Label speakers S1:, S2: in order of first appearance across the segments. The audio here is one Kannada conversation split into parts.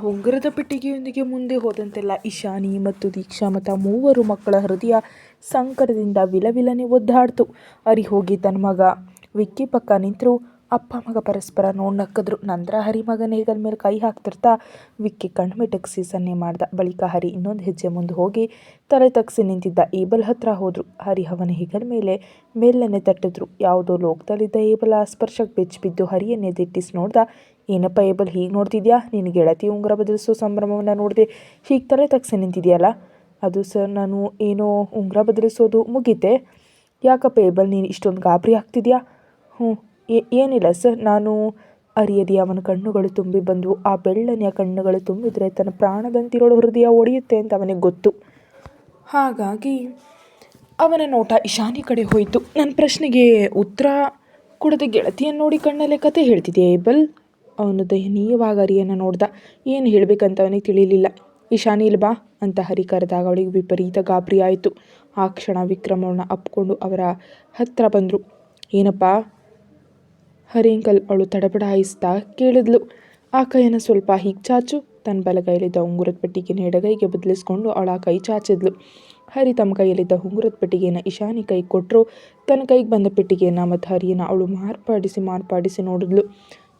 S1: ಉಂಗುರದ ಪೆಟ್ಟಿಗೆಯೊಂದಿಗೆ ಮುಂದೆ ಹೋದಂತೆಲ್ಲ ಇಶಾನಿ ಮತ್ತು ದೀಕ್ಷಾ ಮತ್ತು ಮೂವರು ಮಕ್ಕಳ ಹೃದಯ ಸಂಕಟದಿಂದ ವಿಲವಿಲನೆ ಒದ್ದಾಡ್ತು. ಹೋಗಿ ತನ್ನ ಮಗ ವಿಕ್ಕಿ ಪಕ್ಕ ನಿಂತರು. ಅಪ್ಪ ಮಗ ಪರಸ್ಪರ ನೋಡಿ ನಕ್ಕಿದ್ರು. ನಂತರ ಹರಿ ಮಗನ ಹೆಗಲ ಮೇಲೆ ಕೈ ಹಾಕ್ತಿರ್ತಾ ವಿಕ್ಕಿ ಕಣ್ಮಿಟಕ್ಸಿ ಸನ್ನೆ ಮಾಡ್ದ. ಬಳಿಕ ಹರಿ ಇನ್ನೊಂದು ಹೆಜ್ಜೆ ಮುಂದೆ ಹೋಗಿ ತಲೆ ತಗ್ಸಿ ನಿಂತಿದ್ದ ಏಬಲ್ ಹತ್ರ ಹೋದ್ರು. ಹರಿ ಅವನ ಹೆಗಲ ಮೇಲೆ ಮೆಲ್ಲನೆ ತಟ್ಟಿದ್ರು. ಯಾವುದೋ ಲೋಕದಲ್ಲಿದ್ದ ಏಬಲ್ ಆ ಸ್ಪರ್ಶಕ್ಕೆ ಬೆಚ್ಚಿಬಿದ್ದು ಹರಿಯನ್ನೇ ದಿಟ್ಟಿಸಿ ನೋಡ್ದ. ಏನಪ್ಪ ಏಬಲ್, ಹೀಗೆ ನೋಡ್ತಿದ್ಯಾ? ನಿನ್ನ ಗೆಳತಿ ಉಂಗುರ ಬದಲಿಸೋ ಸಂಭ್ರಮವನ್ನು ನೋಡಿದೆ ಹೀಗೆ ತಲೆ ತಗ್ಸಿ ನಿಂತಿದೆಯಲ್ಲ? ಅದು ಸರ್, ನಾನು ಏನೋ ಉಂಗುರ ಬದಲಿಸೋದು ಮುಗೀತೆ. ಯಾಕಪ್ಪ ಏಬಲ್, ನೀನು ಇಷ್ಟೊಂದು ಗಾಬರಿ ಆಗ್ತಿದ್ಯಾ? ಏನಿಲ್ಲ ಸರ್, ನಾನು ಅರಿಯದೆ ಅವನ ಕಣ್ಣುಗಳು ತುಂಬಿ ಬಂದವು. ಆ ಬೆಳ್ಳನೆಯ ಕಣ್ಣುಗಳು ತುಂಬಿದ್ರೆ ತನ್ನ ಪ್ರಾಣದಂತಿರೋಳು ಹೃದಯ ಒಡೆಯುತ್ತೆ ಅಂತ ಅವನಿಗೆ ಗೊತ್ತು. ಹಾಗಾಗಿ ಅವನ ನೋಟ ಇಶಾನಿ ಕಡೆ ಹೋಯಿತು. ನನ್ನ ಪ್ರಶ್ನೆಗೆ ಉತ್ತರ ಕೊಡದೆ ಗೆಳತಿಯನ್ನು ನೋಡಿ ಕಣ್ಣಲ್ಲೇ ಕತೆ ಹೇಳ್ತಿದ್ಯಾ ಏಬಲ್? ಅವನು ದಯನೀಯವಾಗಿ ಹರಿಯನ್ನು ನೋಡ್ದ. ಏನು ಹೇಳಬೇಕಂತ ಅವನಿಗೆ ತಿಳಿಲಿಲ್ಲ. ಇಶಾನಿ, ಇಲ್ಲಿ ಬಾ ಅಂತ ಹರಿ ಕರೆದಾಗ ಅವಳಿಗೆ ವಿಪರೀತ ಗಾಬರಿ ಆಯಿತು. ಆ ಕ್ಷಣ ವಿಕ್ರಮ್ ಅವಳನ್ನ ಅಪ್ಕೊಂಡು ಅವರ ಹತ್ರ ಬಂದರು. ಏನಪ್ಪ ಹರಿ ಅಂಕಲ್, ಅವಳು ತಡಬಡಾಯಿಸ್ತಾ ಕೇಳಿದ್ಲು. ಆ ಕೈಯನ್ನು ಸ್ವಲ್ಪ ಹೀಗೆ ಚಾಚು. ತನ್ನ ಬಲಗೈಲಿದ್ದ ಉಂಗುರದ ಪೆಟ್ಟಿಗೆನ ಎಡಗೈಗೆ ಬದಲಿಸ್ಕೊಂಡು ಅವಳ ಆ ಕೈ ಚಾಚಿದ್ಲು. ಹರಿ ತಮ್ಮ ಕೈಯಲ್ಲಿದ್ದ ಉಂಗುರದ ಪೆಟ್ಟಿಗೆಯನ್ನು ಇಶಾನಿ ಕೈ ಕೊಟ್ಟರು. ತನ್ನ ಕೈಗೆ ಬಂದ ಪೆಟ್ಟಿಗೆಯನ್ನು ಮತ್ತು ಹರಿಯನ್ನು ಅವಳು ಮಾರ್ಪಾಡಿಸಿ ನೋಡಿದ್ಲು.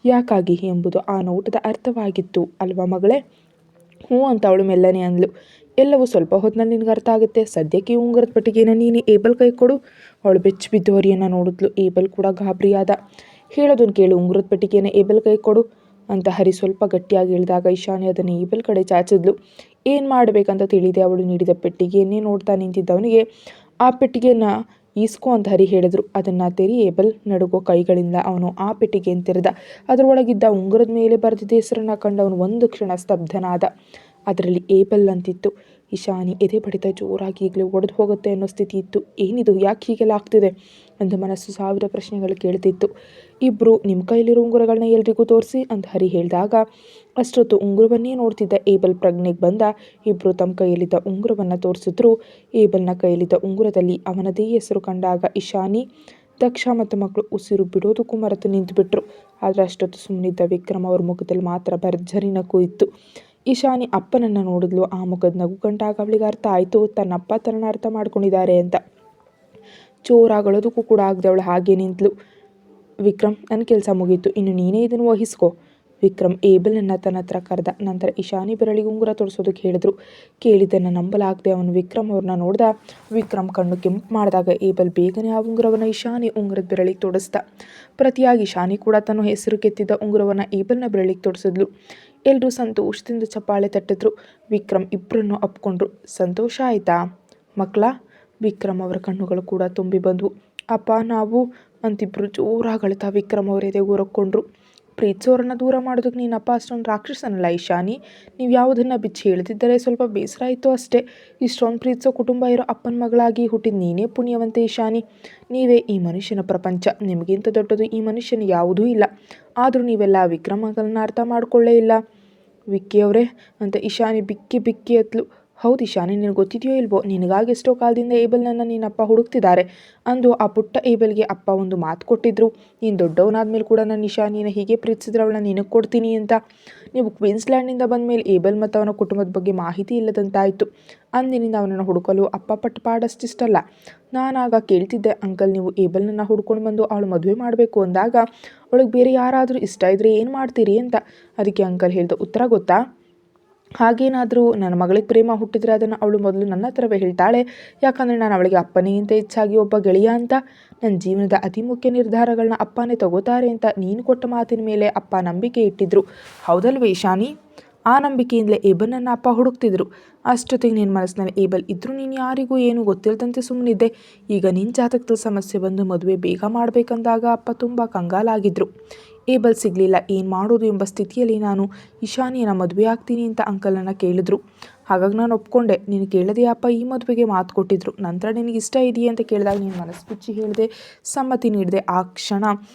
S1: ಯಾಕಾಗಿ ಎಂಬುದು ಆ ನೋಟದ ಅರ್ಥವಾಗಿತ್ತು ಅಲ್ವಾ ಮಗಳೇ? ಹ್ಞೂ ಅಂತ ಅವಳು ಮೆಲ್ಲನೆ ಅಂದ್ಲು. ಎಲ್ಲವೂ ಸ್ವಲ್ಪ ಹೊತ್ತಿನಲ್ಲಿ ನಿನಗೆ ಅರ್ಥ ಆಗುತ್ತೆ. ಸದ್ಯಕ್ಕೆ ಉಂಗುರದ ಪೆಟ್ಟಿಗೆನ ನೀನು ಏಬಲ್ ಕೈ ಕೊಡು. ಅವಳು ಬೆಚ್ಚಿ ಬಿದ್ದು ಹರಿಯನ್ನು ನೋಡಿದ್ಲು. ಏಬಲ್ ಕೂಡ ಗಾಬರಿಯಾದ. ಹೇಳೋದನ್ನು ಕೇಳು, ಉಂಗುರದ ಪೆಟ್ಟಿಗೆನ ಏಬಲ್ ಕೈ ಕೊಡು ಅಂತ ಹರಿ ಸ್ವಲ್ಪ ಗಟ್ಟಿಯಾಗಿ ಹೇಳಿದಾಗ ಇಶಾನಿ ಅದನ್ನು ಏಬಲ್ ಕಡೆ ಚಾಚಿದ್ಲು. ಏನು ಮಾಡಬೇಕಂತ ತಿಳಿದೆ ಅವಳು ನೀಡಿದ ಪೆಟ್ಟಿಗೆಯನ್ನೇ ನೋಡ್ತಾ ನಿಂತಿದ್ದವನಿಗೆ ಆ ಪೆಟ್ಟಿಗೆಯನ್ನು ಈಸ್ಕೋ ಅಂತ ಹರಿ ಹೇಳಿದ್ರು. ಅದನ್ನು ತೆರಿ ಏಬಲ್. ನಡುಗೋ ಕೈಗಳಿಂದ ಅವನು ಆ ಪೆಟ್ಟಿಗೆಯನ್ನು ತೆರೆದ. ಅದರೊಳಗಿದ್ದ ಉಂಗುರದ ಮೇಲೆ ಬರೆದಿದ್ದ ಹೆಸರನ್ನು ಕಂಡು ಅವನು ಒಂದು ಕ್ಷಣ ಸ್ತಬ್ಧನಾದ. ಅದರಲ್ಲಿ ಏಬಲ್ ಅಂತಿತ್ತು. ಇಶಾನಿ ಎದೆ ಬಡಿತ ಜೋರಾಗಿ ಈಗಲೇ ಒಡೆದು ಹೋಗುತ್ತೆ ಅನ್ನೋ ಸ್ಥಿತಿ ಇತ್ತು. ಏನಿದು, ಯಾಕೆ ಹೀಗೆಲ್ಲ ಆಗ್ತಿದೆ ಅಂತ ಮನಸ್ಸು ಸಾವಿರ ಪ್ರಶ್ನೆಗಳು ಕೇಳ್ತಿತ್ತು. ಇಬ್ಬರು ನಿಮ್ಮ ಕೈಲಿರೋ ಉಂಗುರಗಳನ್ನ ಎಲ್ರಿಗೂ ತೋರಿಸಿ ಅಂತ ಹರಿ ಹೇಳಿದಾಗ ಅಷ್ಟೊತ್ತು ಉಂಗುರವನ್ನೇ ನೋಡ್ತಿದ್ದ ಏಬಲ್ ಪ್ರಜ್ಞೆಗೆ ಬಂದ. ಇಬ್ಬರು ತಮ್ಮ ಕೈಯಲ್ಲಿದ್ದ ಉಂಗುರವನ್ನು ತೋರಿಸಿದ್ರು. ಏಬಲ್ನ ಕೈಯಲ್ಲಿದ್ದ ಉಂಗುರದಲ್ಲಿ ಅವನದೇ ಹೆಸರು ಕಂಡಾಗ ಇಶಾನಿ, ದಕ್ಷ ಮತ್ತು ಮಕ್ಕಳು ಉಸಿರು ಬಿಡೋದಕ್ಕೂ ಮರೆತು ನಿಂತುಬಿಟ್ರು. ಆದರೆ ಅಷ್ಟೊತ್ತು ಸುಮ್ಮನಿದ್ದ ವಿಕ್ರಮ್ ಅವ್ರ ಮುಖದಲ್ಲಿ ಮಾತ್ರ ಭರ್ಜರಿ ನಗು ಇತ್ತು. ಇಶಾನಿ ಅಪ್ಪನನ್ನು ನೋಡಿದ್ಲು. ಆ ಮುಖದ ನಗು ಕಂಡಾಗ ಅವಳಿಗೆ ಅರ್ಥ ಆಯಿತು, ತನ್ನಪ್ಪ ತನ್ನನ್ನು ಅರ್ಥ ಮಾಡ್ಕೊಂಡಿದ್ದಾರೆ ಅಂತ. ಜೋರಾಗಳೋದಕ್ಕೂ ಕೂಡ ಆಗದೆ ಅವಳು ಹಾಗೆ ನಿಂತಳು. ವಿಕ್ರಮ್, ನನ್ನ ಕೆಲಸ ಮುಗೀತು, ಇನ್ನು ನೀನೇ ಇದನ್ನು ವಹಿಸ್ಕೋ. ವಿಕ್ರಮ್ ಏಬಲನ್ನು ತನ್ನ ಹತ್ರ ಕರೆದ. ನಂತರ ಇಶಾನಿ ಬೆರಳಿಗೆ ಉಂಗುರ ತೋರಿಸೋದಕ್ಕೆ ಹೇಳಿದ್ರು. ಕೇಳಿದ್ದನ್ನು ನಂಬಲಾಗದೆ ಅವನು ವಿಕ್ರಮ್ ಅವ್ರನ್ನ ನೋಡ್ದ. ವಿಕ್ರಮ್ ಕಣ್ಣು ಕೆಂಪು ಮಾಡಿದಾಗ ಏಬಲ್ ಬೇಗನೆ ಆ ಉಂಗುರವನ್ನು ಇಶಾನಿ ಉಂಗುರದ ಬೆರಳಿಗೆ ತೊಡಸ್ದ. ಪ್ರತಿಯಾಗಿ ಇಶಾನಿ ಕೂಡ ತನ್ನ ಹೆಸರು ಕೆತ್ತಿದ್ದ ಉಂಗುರವನ್ನು ಏಬಲ್ನ ಬೆರಳಿಗೆ ತೊಡಿಸಿದ್ಲು. ಎಲ್ಲರೂ ಸಂತೋಷದಿಂದ ಚಪ್ಪಾಳೆ ತಟ್ಟಿದ್ರು. ವಿಕ್ರಮ್ ಇಬ್ಬರನ್ನು ಅಪ್ಕೊಂಡ್ರು. ಸಂತೋಷ ಆಯಿತಾ ಮಕ್ಕಳ? ವಿಕ್ರಮ್ ಅವರ ಕಣ್ಣುಗಳು ಕೂಡ ತುಂಬಿ ಬಂದವು. ಅಪ್ಪ, ನಾವು ಅಂತಿಬ್ಬರು ಜೋರಾಗಿ ಅಳ್ತಾ ವಿಕ್ರಮ್ ಅವರ ಎದೆಗೆ ಹೊರಕೊಂಡ್ರು. ಪ್ರೀತಿಸೋರನ್ನ ದೂರ ಮಾಡೋದಕ್ಕೆ ನೀನಪ್ಪ ಅಷ್ಟೊಂದು ರಾಕ್ಷಸನಲ್ಲ ಇಶಾನಿ. ನೀವು ಯಾವುದನ್ನು ಬಿಚ್ಚಿ ಹೇಳ್ತಿದ್ದರೆ ಸ್ವಲ್ಪ ಬೇಸರ ಆಯಿತು ಅಷ್ಟೇ. ಇಷ್ಟೊಂದು ಪ್ರೀತಿಸೋ ಕುಟುಂಬ ಇರೋ ಅಪ್ಪನ ಮಗಳಾಗಿ ಹುಟ್ಟಿದ ನೀನೇ ಪುಣ್ಯವಂತೆ ಇಶಾನಿ. ನೀವೇ ಈ ಮನುಷ್ಯನ ಪ್ರಪಂಚ. ನಿಮಗಿಂತ ದೊಡ್ಡದು ಈ ಮನುಷ್ಯನ ಯಾವುದೂ ಇಲ್ಲ. ಆದರೂ ನೀವೆಲ್ಲ ವಿಕ್ರಮಗಳನ್ನ ಅರ್ಥ ಮಾಡ್ಕೊಳ್ಳೇ ಇಲ್ಲ. ವಿಕ್ಕಿ ಅವರೇ ಅಂತ ಇಶಾನಿ ಬಿಕ್ಕಿ ಬಿಕ್ಕಿ ಎತ್ತಲು. ಹೌದು ಇಶಾನಿ, ನಿನಗೆ ಗೊತ್ತಿದೆಯೋ ಇಲ್ವೋ, ನಿನಗಾಗಿ ಎಷ್ಟೋ ಕಾಲದಿಂದ ಏಬಲ್ನನ್ನು ನಿನ್ನಪ್ಪ ಹುಡುಕ್ತಿದ್ದಾರೆ ಅಂದು ಆ ಪುಟ್ಟ ಏಬಲ್ಗೆ ಅಪ್ಪ ಒಂದು ಮಾತು ಕೊಟ್ಟಿದ್ರು. ನೀನು ದೊಡ್ಡವನಾದ್ಮೇಲೆ ಕೂಡ ನನ್ನ ಇಶಾನಿನ ಹೀಗೆ ಪ್ರೀತಿಸಿದ್ರೆ ಅವಳನ್ನ ನಿನಗೆ ಕೊಡ್ತೀನಿ ಅಂತ. ನೀವು ಕ್ವೀನ್ಸ್ಲ್ಯಾಂಡ್ನಿಂದ ಬಂದ ಮೇಲೆ ಏಬಲ್ ಮತ್ತು ಅವನ ಕುಟುಂಬದ ಬಗ್ಗೆ ಮಾಹಿತಿ ಇಲ್ಲದಂತಾಯಿತು. ಅಂದಿನಿಂದ ಅವನನ್ನು ಹುಡುಕಲು ಅಪ್ಪ ಪಟ್ಟು ಪಾಡಷ್ಟಿಷ್ಟಲ್ಲ. ನಾನಾಗ ಕೇಳ್ತಿದ್ದೆ, ಅಂಕಲ್ ನೀವು ಏಬಲ್ನನ್ನು ಹುಡ್ಕೊಂಡು ಬಂದು ಅವಳು ಮದುವೆ ಮಾಡಬೇಕು ಅಂದಾಗ ಅವಳಿಗೆ ಬೇರೆ ಯಾರಾದರೂ ಇಷ್ಟ ಇದ್ದರೆ ಏನು ಮಾಡ್ತೀರಿ ಅಂತ. ಅದಕ್ಕೆ ಅಂಕಲ್ ಹೇಳಿದ ಉತ್ತರ ಗೊತ್ತಾ? ಹಾಗೇನಾದರೂ ನನ್ನ ಮಗಳಿಗೆ ಪ್ರೇಮ ಹುಟ್ಟಿದ್ರೆ ಅದನ್ನು ಅವಳು ಮೊದಲು ನನ್ನ ಹತ್ರವೇ ಹೇಳ್ತಾಳೆ. ಯಾಕಂದರೆ ನಾನು ಅವಳಿಗೆ ಅಪ್ಪನಿಗಿಂತ ಹೆಚ್ಚಾಗಿ ಒಬ್ಬ ಗೆಳೆಯ ಅಂತ. ನನ್ನ ಜೀವನದ ಅತಿ ಮುಖ್ಯ ನಿರ್ಧಾರಗಳನ್ನ ಅಪ್ಪನೇ ತಗೋತಾರೆ ಅಂತ ನೀನು ಕೊಟ್ಟ ಮಾತಿನ ಮೇಲೆ ಅಪ್ಪ ನಂಬಿಕೆ ಇಟ್ಟಿದ್ರು, ಹೌದಲ್ವೇ ಇಶಾನಿ? ಆ ನಂಬಿಕೆಯಿಂದಲೇ ಏಬಲ್ನನ್ನು ಅಪ್ಪ ಹುಡುಕ್ತಿದ್ರು. ಅಷ್ಟೊತ್ತಿಗೆ ನಿನ್ನ ಮನಸ್ಸಿನಲ್ಲಿ ಏಬಲ್ ಇದ್ದರೂ ನೀನು ಯಾರಿಗೂ ಏನೂ ಗೊತ್ತಿಲ್ಲದಂತೆ ಸುಮ್ಮನಿದ್ದೆ. ಈಗ ನಿನ್ನ ಜಾತಕದಲ್ಲಿ ಸಮಸ್ಯೆ ಬಂದು ಮದುವೆ ಬೇಗ ಮಾಡಬೇಕಂದಾಗ ಅಪ್ಪ ತುಂಬ ಕಂಗಾಲಾಗಿದ್ದರು. ಏಬಲ್ ಸಿಗಲಿಲ್ಲ, ಏನು ಮಾಡೋದು ಎಂಬ ಸ್ಥಿತಿಯಲ್ಲಿ ನಾನು ಇಶಾನಿಯನ್ನು ಮದುವೆ ಆಗ್ತೀನಿ ಅಂತ ಅಂಕಲನ್ನು ಕೇಳಿದ್ರು. ಹಾಗಾಗಿ ನಾನು ಒಪ್ಕೊಂಡೆ. ನೀನು ಕೇಳದೆ ಅಪ್ಪ ಈ ಮದುವೆಗೆ ಮಾತು ಕೊಟ್ಟಿದ್ರು. ನಂತರ ನಿನಗೆ ಇಷ್ಟ ಇದೆಯೇ ಅಂತ ಕೇಳಿದಾಗ ನೀನು ಮನಸ್ಸು ಬಿಚ್ಚಿ ಹೇಳಿದೆ, ಸಮ್ಮತಿ ನೀಡಿದೆ. ಆ ಕ್ಷಣ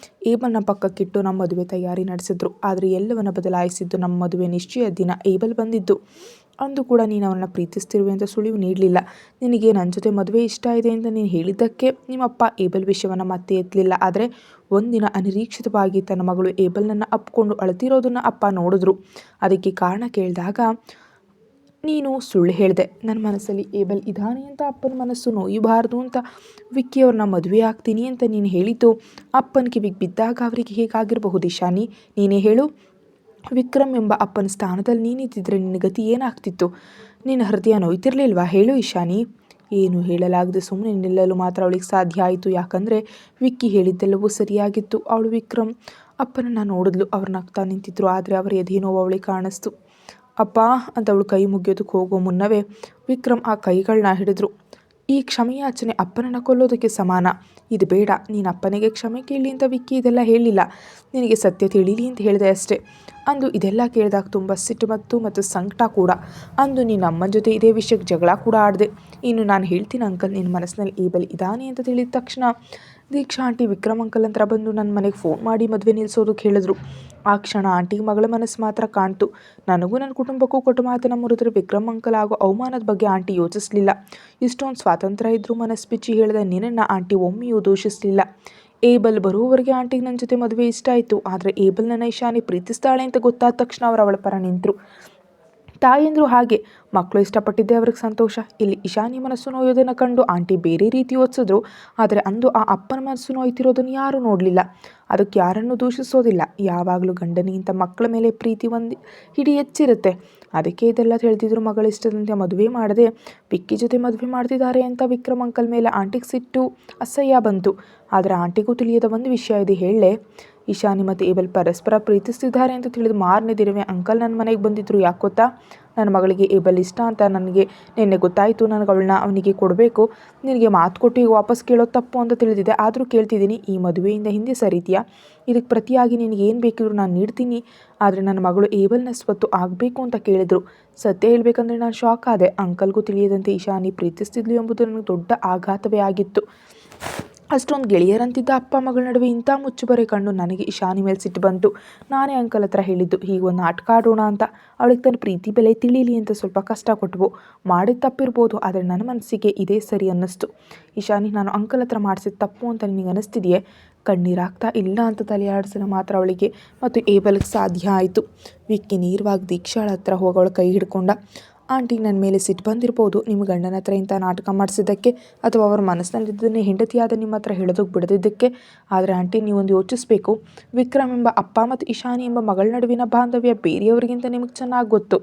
S1: ಏಬಲ್ನ ಪಕ್ಕಕ್ಕಿಟ್ಟು ನಮ್ಮ ಮದುವೆ ತಯಾರಿ ನಡೆಸಿದ್ರು. ಆದರೆ ಎಲ್ಲವನ್ನು ಬದಲಾಯಿಸಿದ್ದು ನಮ್ಮ ಮದುವೆ ನಿಶ್ಚಯ ದಿನ ಏಬಲ್ ಬಂದಿದ್ದು. ಅಂದು ಕೂಡ ನೀನು ಅವನ್ನ ಪ್ರೀತಿಸ್ತಿರುವೆ ಅಂತ ಸುಳಿವು ನೀಡಲಿಲ್ಲ. ನಿನಗೆ ನನ್ನ ಜೊತೆ ಮದುವೆ ಇಷ್ಟ ಇದೆ ಅಂತ ನೀನು ಹೇಳಿದ್ದಕ್ಕೆ ನಿಮ್ಮಪ್ಪ ಏಬಲ್ ವಿಷಯವನ್ನು ಮತ್ತೆ ಎತ್ತಲಿಲ್ಲ. ಆದರೆ ಒಂದಿನ ಅನಿರೀಕ್ಷಿತವಾಗಿ ತನ್ನ ಮಗಳು ಏಬಲ್ನನ್ನು ಅಪ್ಕೊಂಡು ಅಳ್ತಿರೋದನ್ನು ಅಪ್ಪ ನೋಡಿದ್ರು. ಅದಕ್ಕೆ ಕಾರಣ ಕೇಳಿದಾಗ ನೀನು ಸುಳ್ಳು ಹೇಳಿದೆ. ನನ್ನ ಮನಸ್ಸಲ್ಲಿ ಏಬಲ್ ಇದ್ದಾನೆ ಅಂತ ಅಪ್ಪನ ಮನಸ್ಸು ನೋಯಬಾರ್ದು ಅಂತ ವಿಕ್ಕಿಯವ್ರನ್ನ ಮದುವೆ ಆಗ್ತೀನಿ ಅಂತ ನೀನು ಹೇಳಿದ್ದು ಅಪ್ಪನ ಕಿವಿಗೆ ಬಿದ್ದಾಗ ಅವರಿಗೆ ಹೇಗಾಗಿರಬಹುದು ಇಶಾನಿ? ನೀನೇ ಹೇಳು. ವಿಕ್ರಮ್ ಎಂಬ ಅಪ್ಪನ ಸ್ಥಾನದಲ್ಲಿ ನೀನಿದ್ದಿದ್ರೆ ನಿನ್ನ ಗತಿ ಏನಾಗ್ತಿತ್ತು? ನಿನ್ನ ಹೃದಯ ನೋಯ್ತಿರ್ಲಿಲ್ವಾ? ಹೇಳು ಇಶಾನಿ. ಏನು ಹೇಳಲಾಗದೆ ಸುಮ್ಮನೆ ನಿಲ್ಲಲು ಮಾತ್ರ ಅವಳಿಗೆ ಸಾಧ್ಯ ಆಯಿತು. ಯಾಕಂದರೆ ವಿಕ್ಕಿ ಹೇಳಿದ್ದೆಲ್ಲವೂ ಸರಿಯಾಗಿತ್ತು. ಅವಳು ವಿಕ್ರಮ್ ಅಪ್ಪನನ್ನು ನೋಡಿದ್ಲು. ಅವ್ರು ನಗ್ತಾ ನಿಂತಿದ್ರು. ಆದರೆ ಅವರ ಎದೆ ನೋವು ಅವಳಿಗೆ ಕಾಣಿಸ್ತು. ಅಪ್ಪ ಅಂತ ಅವಳು ಕೈ ಮುಗಿಯೋದಕ್ಕೆ ಹೋಗೋ ಮುನ್ನವೇ ವಿಕ್ರಮ್ ಆ ಕೈಗಳನ್ನ ಹಿಡಿದ್ರು. ಈ ಕ್ಷಮೆಯಾಚನೆ ಅಪ್ಪನನ್ನು ಕೊಲ್ಲೋದಕ್ಕೆ ಸಮಾನ. ಇದು ಬೇಡ. ನೀನು ಅಪ್ಪನಿಗೆ ಕ್ಷಮೆ ಕೇಳಿ ಅಂತ ವಿಕ್ಕಿ ಇದೆಲ್ಲ ಹೇಳಿಲ್ಲ. ನಿನಗೆ ಸತ್ಯ ತಿಳಿಲಿ ಅಂತ ಹೇಳಿದೆ ಅಷ್ಟೇ. ಅಂದು ಇದೆಲ್ಲ ಕೇಳಿದಾಗ ತುಂಬ ಸಿಟ್ಟು ಮತ್ತು ಸಂಕಟ ಕೂಡ. ಅಂದು ನೀನು ಅಮ್ಮನ ಜೊತೆ ಇದೇ ವಿಷಯಕ್ಕೆ ಜಗಳ ಕೂಡ ಆಡಿದೆ. ಇನ್ನು ನಾನು ಹೇಳ್ತೀನಿ ಅಂಕಲ್, ನಿನ್ನ ಮನಸ್ಸಿನಲ್ಲಿ ಏಬಲ್ ಇದ್ದಾನೆ ಅಂತ ತಿಳಿದ ತಕ್ಷಣ ದೀಕ್ಷಾ ಆಂಟಿ ವಿಕ್ರಮ್ ಅಂಕಲ್ ಹತ್ರ ಬಂದು ನನ್ನ ಮನೆಗೆ ಫೋನ್ ಮಾಡಿ ಮದುವೆ ನಿಲ್ಲಿಸೋದಕ್ಕೆ ಹೇಳಿದ್ರು. ಆ ಕ್ಷಣ ಆಂಟಿಗೆ ಮಗಳ ಮನಸ್ಸು ಮಾತ್ರ ಕಾಣ್ತು. ನನಗೂ ನನ್ನ ಕುಟುಂಬಕ್ಕೂ ಕೊಟ್ಟು ಮಾತನ್ನು ಮುರಿದ್ರೆ ವಿಕ್ರಮ್ ಅಂಕಲ್ ಆಗೋ ಅವಮಾನದ ಬಗ್ಗೆ ಆಂಟಿ ಯೋಚಿಸಲಿಲ್ಲ. ಇಷ್ಟೊಂದು ಸ್ವಾತಂತ್ರ್ಯ ಇದ್ರೂ ಮನಸ್ಸು ಬಿಚ್ಚಿ ಹೇಳಿದ ನಿನ್ನನ್ನು ಆಂಟಿ ಒಮ್ಮೆಯೂ ದೂಷಿಸಲಿಲ್ಲ. ಏಬಲ್ ಬರುವವರೆಗೆ ಆಂಟಿಗೆ ನನ್ನ ಜೊತೆ ಮದುವೆ ಇಷ್ಟ ಆಯಿತು. ಆದರೆ ಏಬಲ್ನನ್ನು ಇಶಾನಿ ಪ್ರೀತಿಸ್ತಾಳೆ ಅಂತ ಗೊತ್ತಾದ ತಕ್ಷಣ ಅವಳ ಪರ ನಿಂತರು. ತಾಯಂದರು ಹಾಗೆ, ಮಕ್ಕಳು ಇಷ್ಟಪಟ್ಟಿದ್ದೆ ಅವ್ರಿಗೆ ಸಂತೋಷ. ಇಲ್ಲಿ ಇಶಾನಿ ಮನಸ್ಸು ನೋಯೋದನ್ನು ಕಂಡು ಆಂಟಿ ಬೇರೆ ರೀತಿ ಯೋಚಿಸಿದ್ರು. ಆದರೆ ಅಂದು ಆ ಅಪ್ಪನ ಮನಸ್ಸು ನೋಯ್ತಿರೋದನ್ನು ಯಾರೂ ನೋಡಲಿಲ್ಲ. ಅದಕ್ಕೆ ಯಾರನ್ನೂ ದೂಷಿಸೋದಿಲ್ಲ. ಯಾವಾಗಲೂ ಗಂಡನಿಗಿಂತ ಮಕ್ಕಳ ಮೇಲೆ ಪ್ರೀತಿ ಒಂದು ಹಿಡಿ ಹೆಚ್ಚಿರುತ್ತೆ. ಅದಕ್ಕೆ ಇದೆಲ್ಲ ತಿಳಿದಿದ್ರು ಮಗಳ ಇಷ್ಟದಂತೆ ಮದುವೆ ಮಾಡದೆ ವಿಕ್ಕಿ ಜೊತೆ ಮದುವೆ ಮಾಡ್ತಿದ್ದಾರೆ ಅಂತ ವಿಕ್ರಮ್ ಅಂಕಲ್ ಮೇಲೆ ಆಂಟಿಗೆ ಸಿಟ್ಟು ಅಸಹ್ಯ ಬಂತು. ಆದರೆ ಆಂಟಿಗೂ ತಿಳಿಯದ ಒಂದು ವಿಷಯ ಇದೆ, ಹೇಳಲೇ. ಇಶಾನಿ ಮತ್ತು ಏಬಲ್ ಪರಸ್ಪರ ಪ್ರೀತಿಸ್ತಿದ್ದಾರೆ ಅಂತ ತಿಳಿದು ಮಾರನೇ ದಿನವೇ ಅಂಕಲ್ ನನ್ನ ಮನೆಗೆ ಬಂದಿದ್ದರು. ಯಾಕೆ ಗೊತ್ತಾ? ನನ್ನ ಮಗಳಿಗೆ ಏಬಲ್ ಇಷ್ಟ ಅಂತ ನನಗೆ ನಿನ್ನೆ ಗೊತ್ತಾಯಿತು. ನನಗೆ ಅವಳನ್ನ ಅವನಿಗೆ ಕೊಡಬೇಕು. ನಿನಗೆ ಮಾತು ಕೊಟ್ಟು ಈಗ ವಾಪಸ್ ಕೇಳೋದು ತಪ್ಪು ಅಂತ ತಿಳಿದಿದೆ. ಆದರೂ ಕೇಳ್ತಿದ್ದೀನಿ, ಈ ಮದುವೆಯಿಂದ ಹಿಂದೆ ಸರಿತೀಯಾ? ಇದಕ್ಕೆ ಪ್ರತಿಯಾಗಿ ನಿನಗೆ ಏನು ಬೇಕಿದ್ರು ನಾನು ನೀಡ್ತೀನಿ. ಆದರೆ ನನ್ನ ಮಗಳು ಏಬಲ್ನ ಸ್ವತ್ತು ಆಗಬೇಕು ಅಂತ ಕೇಳಿದ್ರು. ಸತ್ಯ ಹೇಳಬೇಕಂದ್ರೆ ನಾನು ಶಾಕ್ ಆದೆ. ಅಂಕಲ್ಗೂ ತಿಳಿಯದಂತೆ ಇಶಾನಿ ಪ್ರೀತಿಸ್ತಿದ್ಲು ಎಂಬುದು ನನಗೆ ದೊಡ್ಡ ಆಘಾತವೇ ಆಗಿತ್ತು. ಅಷ್ಟೊಂದು ಗೆಳೆಯರಂತಿದ್ದ ಅಪ್ಪ ಮಗಳ ನಡುವೆ ಇಂಥ ಮುಚ್ಚುಬರೆ ಕಂಡು ನನಗೆ ಇಶಾನಿ ಮೇಲೆ ಸಿಟ್ಟು ಬಂತು. ನಾನೇ ಅಂಕಲ್ ಹತ್ರ ಹೇಳಿದ್ದು, ಹೀಗೊಂದು ನಾಟಕ ಆಡೋಣ ಅಂತ. ಅವಳಿಗೆ ತನ್ನ ಪ್ರೀತಿ ಬೆಲೆ ತಿಳಿಲಿ ಅಂತ ಸ್ವಲ್ಪ ಕಷ್ಟ ಕೊಟ್ಟವು. ಮಾಡಿದ ತಪ್ಪಿರ್ಬೋದು, ಆದರೆ ನನ್ನ ಮನಸ್ಸಿಗೆ ಇದೇ ಸರಿ ಅನ್ನಿಸ್ತು. ಇಶಾನಿ, ನಾನು ಅಂಕಲ್ ಹತ್ರ ಮಾಡಿಸಿದ ತಪ್ಪು ಅಂತ ನಿನಗೆ ಅನ್ನಿಸ್ತಿದೆಯೇ? ಕಣ್ಣೀರಾಗ್ತಾ ಇಲ್ಲ ಅಂತ ತಲೆಯಾಡಿಸಿದ ಮಾತ್ರ ಅವಳಿಗೆ ಮತ್ತು ಏಬಲ್ಗೆ ಸಾಧ್ಯ ಆಯಿತು. ವಿಕ್ಕಿ ನೇರವಾಗಿ ದೀಕ್ಷಾಳ ಹತ್ರ ಹೋಗಿ ಅವಳ ಕೈ ಹಿಡ್ಕೊಂಡ. ಆಂಟಿಗೆ ನನ್ನ ಮೇಲೆ ಸಿಟ್ಟು ಬಂದಿರ್ಬೋದು, ನಿಮ್ಮ ಗಂಡನ ಹತ್ರ ಇಂಥ ನಾಟಕ ಮಾಡಿಸಿದ್ದಕ್ಕೆ, ಅಥವಾ ಅವ್ರ ಮನಸ್ಸಿನಲ್ಲಿದ್ದನ್ನೇ ಹೆಂಡತಿಯಾದ ನಿಮ್ಮ ಹತ್ರ ಹೇಳೋದಕ್ಕೆ ಬಿಡದಿದ್ದಕ್ಕೆ. ಆದರೆ ಆಂಟಿ, ನೀವೊಂದು ಯೋಚಿಸಬೇಕು. ವಿಕ್ರಮ್ ಎಂಬ ಅಪ್ಪ ಮತ್ತು ಇಶಾನಿ ಎಂಬ ಮಗಳ ನಡುವಿನ ಬಾಂಧವ್ಯ ಬೇರೆಯವರಿಗಿಂತ ನಿಮಗೆ ಚೆನ್ನಾಗಿ ಗೊತ್ತು.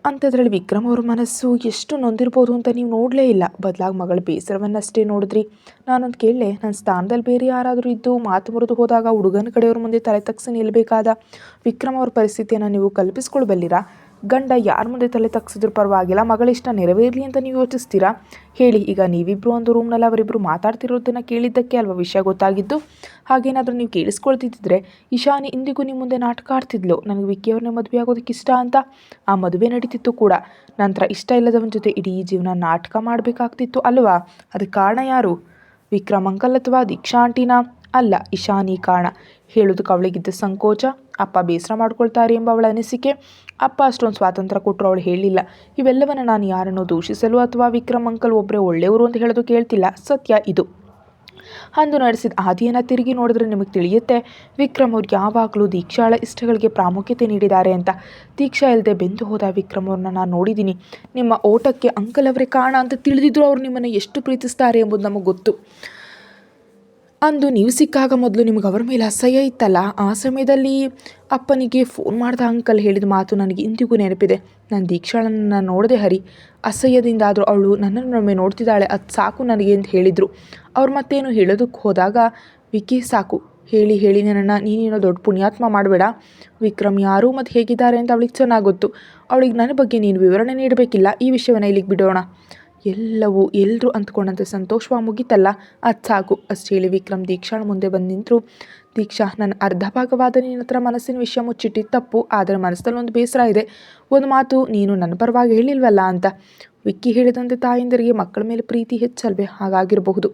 S1: ಅಂಥದ್ರಲ್ಲಿ ವಿಕ್ರಮ್ ಅವ್ರ ಮನಸ್ಸು ಎಷ್ಟು ನೊಂದಿರ್ಬೋದು ಅಂತ ನೀವು ನೋಡಲೇ ಇಲ್ಲ. ಬದಲಾಗಿ ಮಗಳ ಬೇಸರವನ್ನಷ್ಟೇ ನೋಡಿದ್ರಿ. ನಾನೊಂದು ಕೇಳಲೆ, ನನ್ನ ಸ್ಥಾನದಲ್ಲಿ ಬೇರೆ ಯಾರಾದರೂ ಇದ್ದು ಮಾತು ಮುರಿದು ಹೋದಾಗ ಹುಡುಗನ ಕಡೆಯವ್ರ ಮುಂದೆ ತಲೆ ತಗ್ಸಿ ನಿಲ್ಲಬೇಕಾದ ವಿಕ್ರಮ್ ಅವ್ರ ಪರಿಸ್ಥಿತಿಯನ್ನು ನೀವು ಕಲ್ಪಿಸ್ಕೊಳ್ಬಲ್ಲಿರಾ? ಗಂಡ ಯಾರ ಮುಂದೆ ತಲೆ ತಗ್ಸಿದ್ರು ಪರವಾಗಿಲ್ಲ, ಮಗಳಿಷ್ಟ ನೆರವೇರಲಿ ಅಂತ ನೀವು ಯೋಚಿಸ್ತೀರಾ? ಹೇಳಿ. ಈಗ ನೀವಿಬ್ಬರು ಒಂದು ರೂಮ್ನಲ್ಲಿ ಅವರಿಬ್ಬರು ಮಾತಾಡ್ತಿರೋದನ್ನು ಕೇಳಿದ್ದಕ್ಕೆ ಅಲ್ವಾ ವಿಷಯ ಗೊತ್ತಾಗಿದ್ದು? ಹಾಗೇನಾದರೂ ನೀವು ಕೇಳಿಸ್ಕೊಳ್ತಿದ್ದರೆ ಇಶಾನಿ ಇಂದಿಗೂ ನಿಮ್ಮ ಮುಂದೆ ನಾಟಕ ಆಡ್ತಿದ್ಲು, ನನಗೆ ವಿಕ್ಕಿಯವ್ರನ್ನೇ ಮದುವೆ ಆಗೋದಕ್ಕೆ ಇಷ್ಟ ಅಂತ. ಆ ಮದುವೆ ನಡೀತಿತ್ತು ಕೂಡ. ನಂತರ ಇಷ್ಟ ಇಲ್ಲದವನ ಜೊತೆ ಇಡೀ ಜೀವನ ನಾಟಕ ಮಾಡಬೇಕಾಗ್ತಿತ್ತು ಅಲ್ವಾ? ಅದಕ್ಕೆ ಕಾರಣ ಯಾರು? ವಿಕ್ರಮ್ ಅಂಕಲ್ ಅಥವಾ ದೀಕ್ಷಾ ಆಂಟಿನಾ? ಅಲ್ಲ, ಇಶಾನಿ ಕಾರಣ. ಹೇಳೋದಕ್ಕೆ ಅವಳಿಗಿದ್ದ ಸಂಕೋಚ, ಅಪ್ಪ ಬೇಸರ ಮಾಡ್ಕೊಳ್ತಾರೆ ಎಂಬ ಅವಳ ಅನಿಸಿಕೆ. ಅಪ್ಪ ಅಷ್ಟೊಂದು ಸ್ವಾತಂತ್ರ್ಯ ಕೊಟ್ಟರು ಅವಳು ಹೇಳಿಲ್ಲ. ಇವೆಲ್ಲವನ್ನು ನಾನು ಯಾರನ್ನು ದೂಷಿಸಲು ಅಥವಾ ವಿಕ್ರಮ್ ಅಂಕಲ್ ಒಬ್ಬರೇ ಒಳ್ಳೆಯವರು ಅಂತ ಹೇಳೋದು ಕೇಳ್ತಿಲ್ಲ. ಸತ್ಯ ಇದು. ಅಂದು ನಡೆಸಿದ ಹಾದಿಯನ್ನು ತಿರುಗಿ ನೋಡಿದ್ರೆ ನಿಮಗೆ ತಿಳಿಯುತ್ತೆ, ವಿಕ್ರಮ್ ಅವ್ರು ಯಾವಾಗಲೂ ದೀಕ್ಷಾಳ ಇಷ್ಟಗಳಿಗೆ ಪ್ರಾಮುಖ್ಯತೆ ನೀಡಿದ್ದಾರೆ ಅಂತ. ದೀಕ್ಷಾ ಇಲ್ಲದೆ ಬೆಂದು ಹೋದ ವಿಕ್ರಮ್ ಅವ್ರನ್ನ ನಾನು ನೋಡಿದ್ದೀನಿ. ನಿಮ್ಮ ಓಟಕ್ಕೆ ಅಂಕಲ್ ಅವರೇ ಕಾರಣ ಅಂತ ತಿಳಿದಿದ್ರು ಅವ್ರು ನಿಮ್ಮನ್ನು ಎಷ್ಟು ಪ್ರೀತಿಸ್ತಾರೆ ಎಂಬುದು ನಮಗೆ ಗೊತ್ತು. ಅಂದು ನೀವು ಸಿಕ್ಕಾಗ ಮೊದಲು ನಿಮಗೆ ಅವರ ಮೇಲೆ ಅಸಹ್ಯ ಇತ್ತಲ್ಲ, ಆ ಸಮಯದಲ್ಲಿ ಅಪ್ಪನಿಗೆ ಫೋನ್ ಮಾಡಿದ ಅಂಕಲ್ ಹೇಳಿದ ಮಾತು ನನಗೆ ಇಂದಿಗೂ ನೆನಪಿದೆ. ನಾನು ದೀಕ್ಷಾಳನ್ನು ನೋಡಿದೆ ಹರಿ, ಅಸಹ್ಯದಿಂದ ಆದರೂ ಅವಳು ನನ್ನನ್ನೊಮ್ಮೆ ನೋಡ್ತಿದ್ದಾಳೆ, ಅದು ಸಾಕು ನನಗೆ ಅಂತ ಹೇಳಿದರು. ಅವ್ರು ಮತ್ತೇನು ಹೇಳೋದಕ್ಕೆ ಹೋದಾಗ, ವಿಕ್ಕಿ ಸಾಕು ಹೇಳಿ ಹೇಳಿ ನನ್ನನ್ನು ನೀನೇನೋ ದೊಡ್ಡ ಪುಣ್ಯಾತ್ಮ ಮಾಡಬೇಡ. ವಿಕ್ರಮ್ ಯಾರು ಮತ್ತು ಹೇಗಿದ್ದಾರೆ ಅಂತ ಅವಳಿಗೆ ಚೆನ್ನಾಗಿ ಗೊತ್ತು. ಅವಳಿಗೆ ನನ್ನ ಬಗ್ಗೆ ನೀನು ವಿವರಣೆ ನೀಡಬೇಕಿಲ್ಲ. ಈ ವಿಷಯವನ್ನು ಇಲ್ಲಿಗೆ ಬಿಡೋಣ. ಎಲ್ಲರೂ ಅಂದ್ಕೊಂಡಂತೆ ಸಂತೋಷವಾಗಿ ಮುಗಿತಲ್ಲ, ಅದು ಸಾಕು. ಅಷ್ಟು ಹೇಳಿ ವಿಕ್ರಮ್ ದೀಕ್ಷಾಳ ಮುಂದೆ ಬಂದು ನಿಂತರು. ದೀಕ್ಷಾ, ನನ್ನ ಅರ್ಧ ಭಾಗವಾದ ನಿನ್ನ ಹತ್ರ ಮನಸ್ಸಿನ ವಿಷಯ ಮುಚ್ಚಿಟ್ಟಿದ್ದು ತಪ್ಪು. ಆದರೆ ಮನಸ್ಸಲ್ಲಿ ಒಂದು ಬೇಸರ ಇದೆ. ಒಂದು ಮಾತು ನೀನು ನನ್ನ ಪರವಾಗಿ ಹೇಳಿಲ್ವಲ್ಲ ಅಂತ. ವಿಕ್ಕಿ ಹೇಳಿದಂತೆ ತಾಯಂದಿರಿಗೆ ಮಕ್ಕಳ ಮೇಲೆ ಪ್ರೀತಿ ಹೆಚ್ಚಲ್ವೇ? ಹಾಗಾಗಿರಬಹುದು.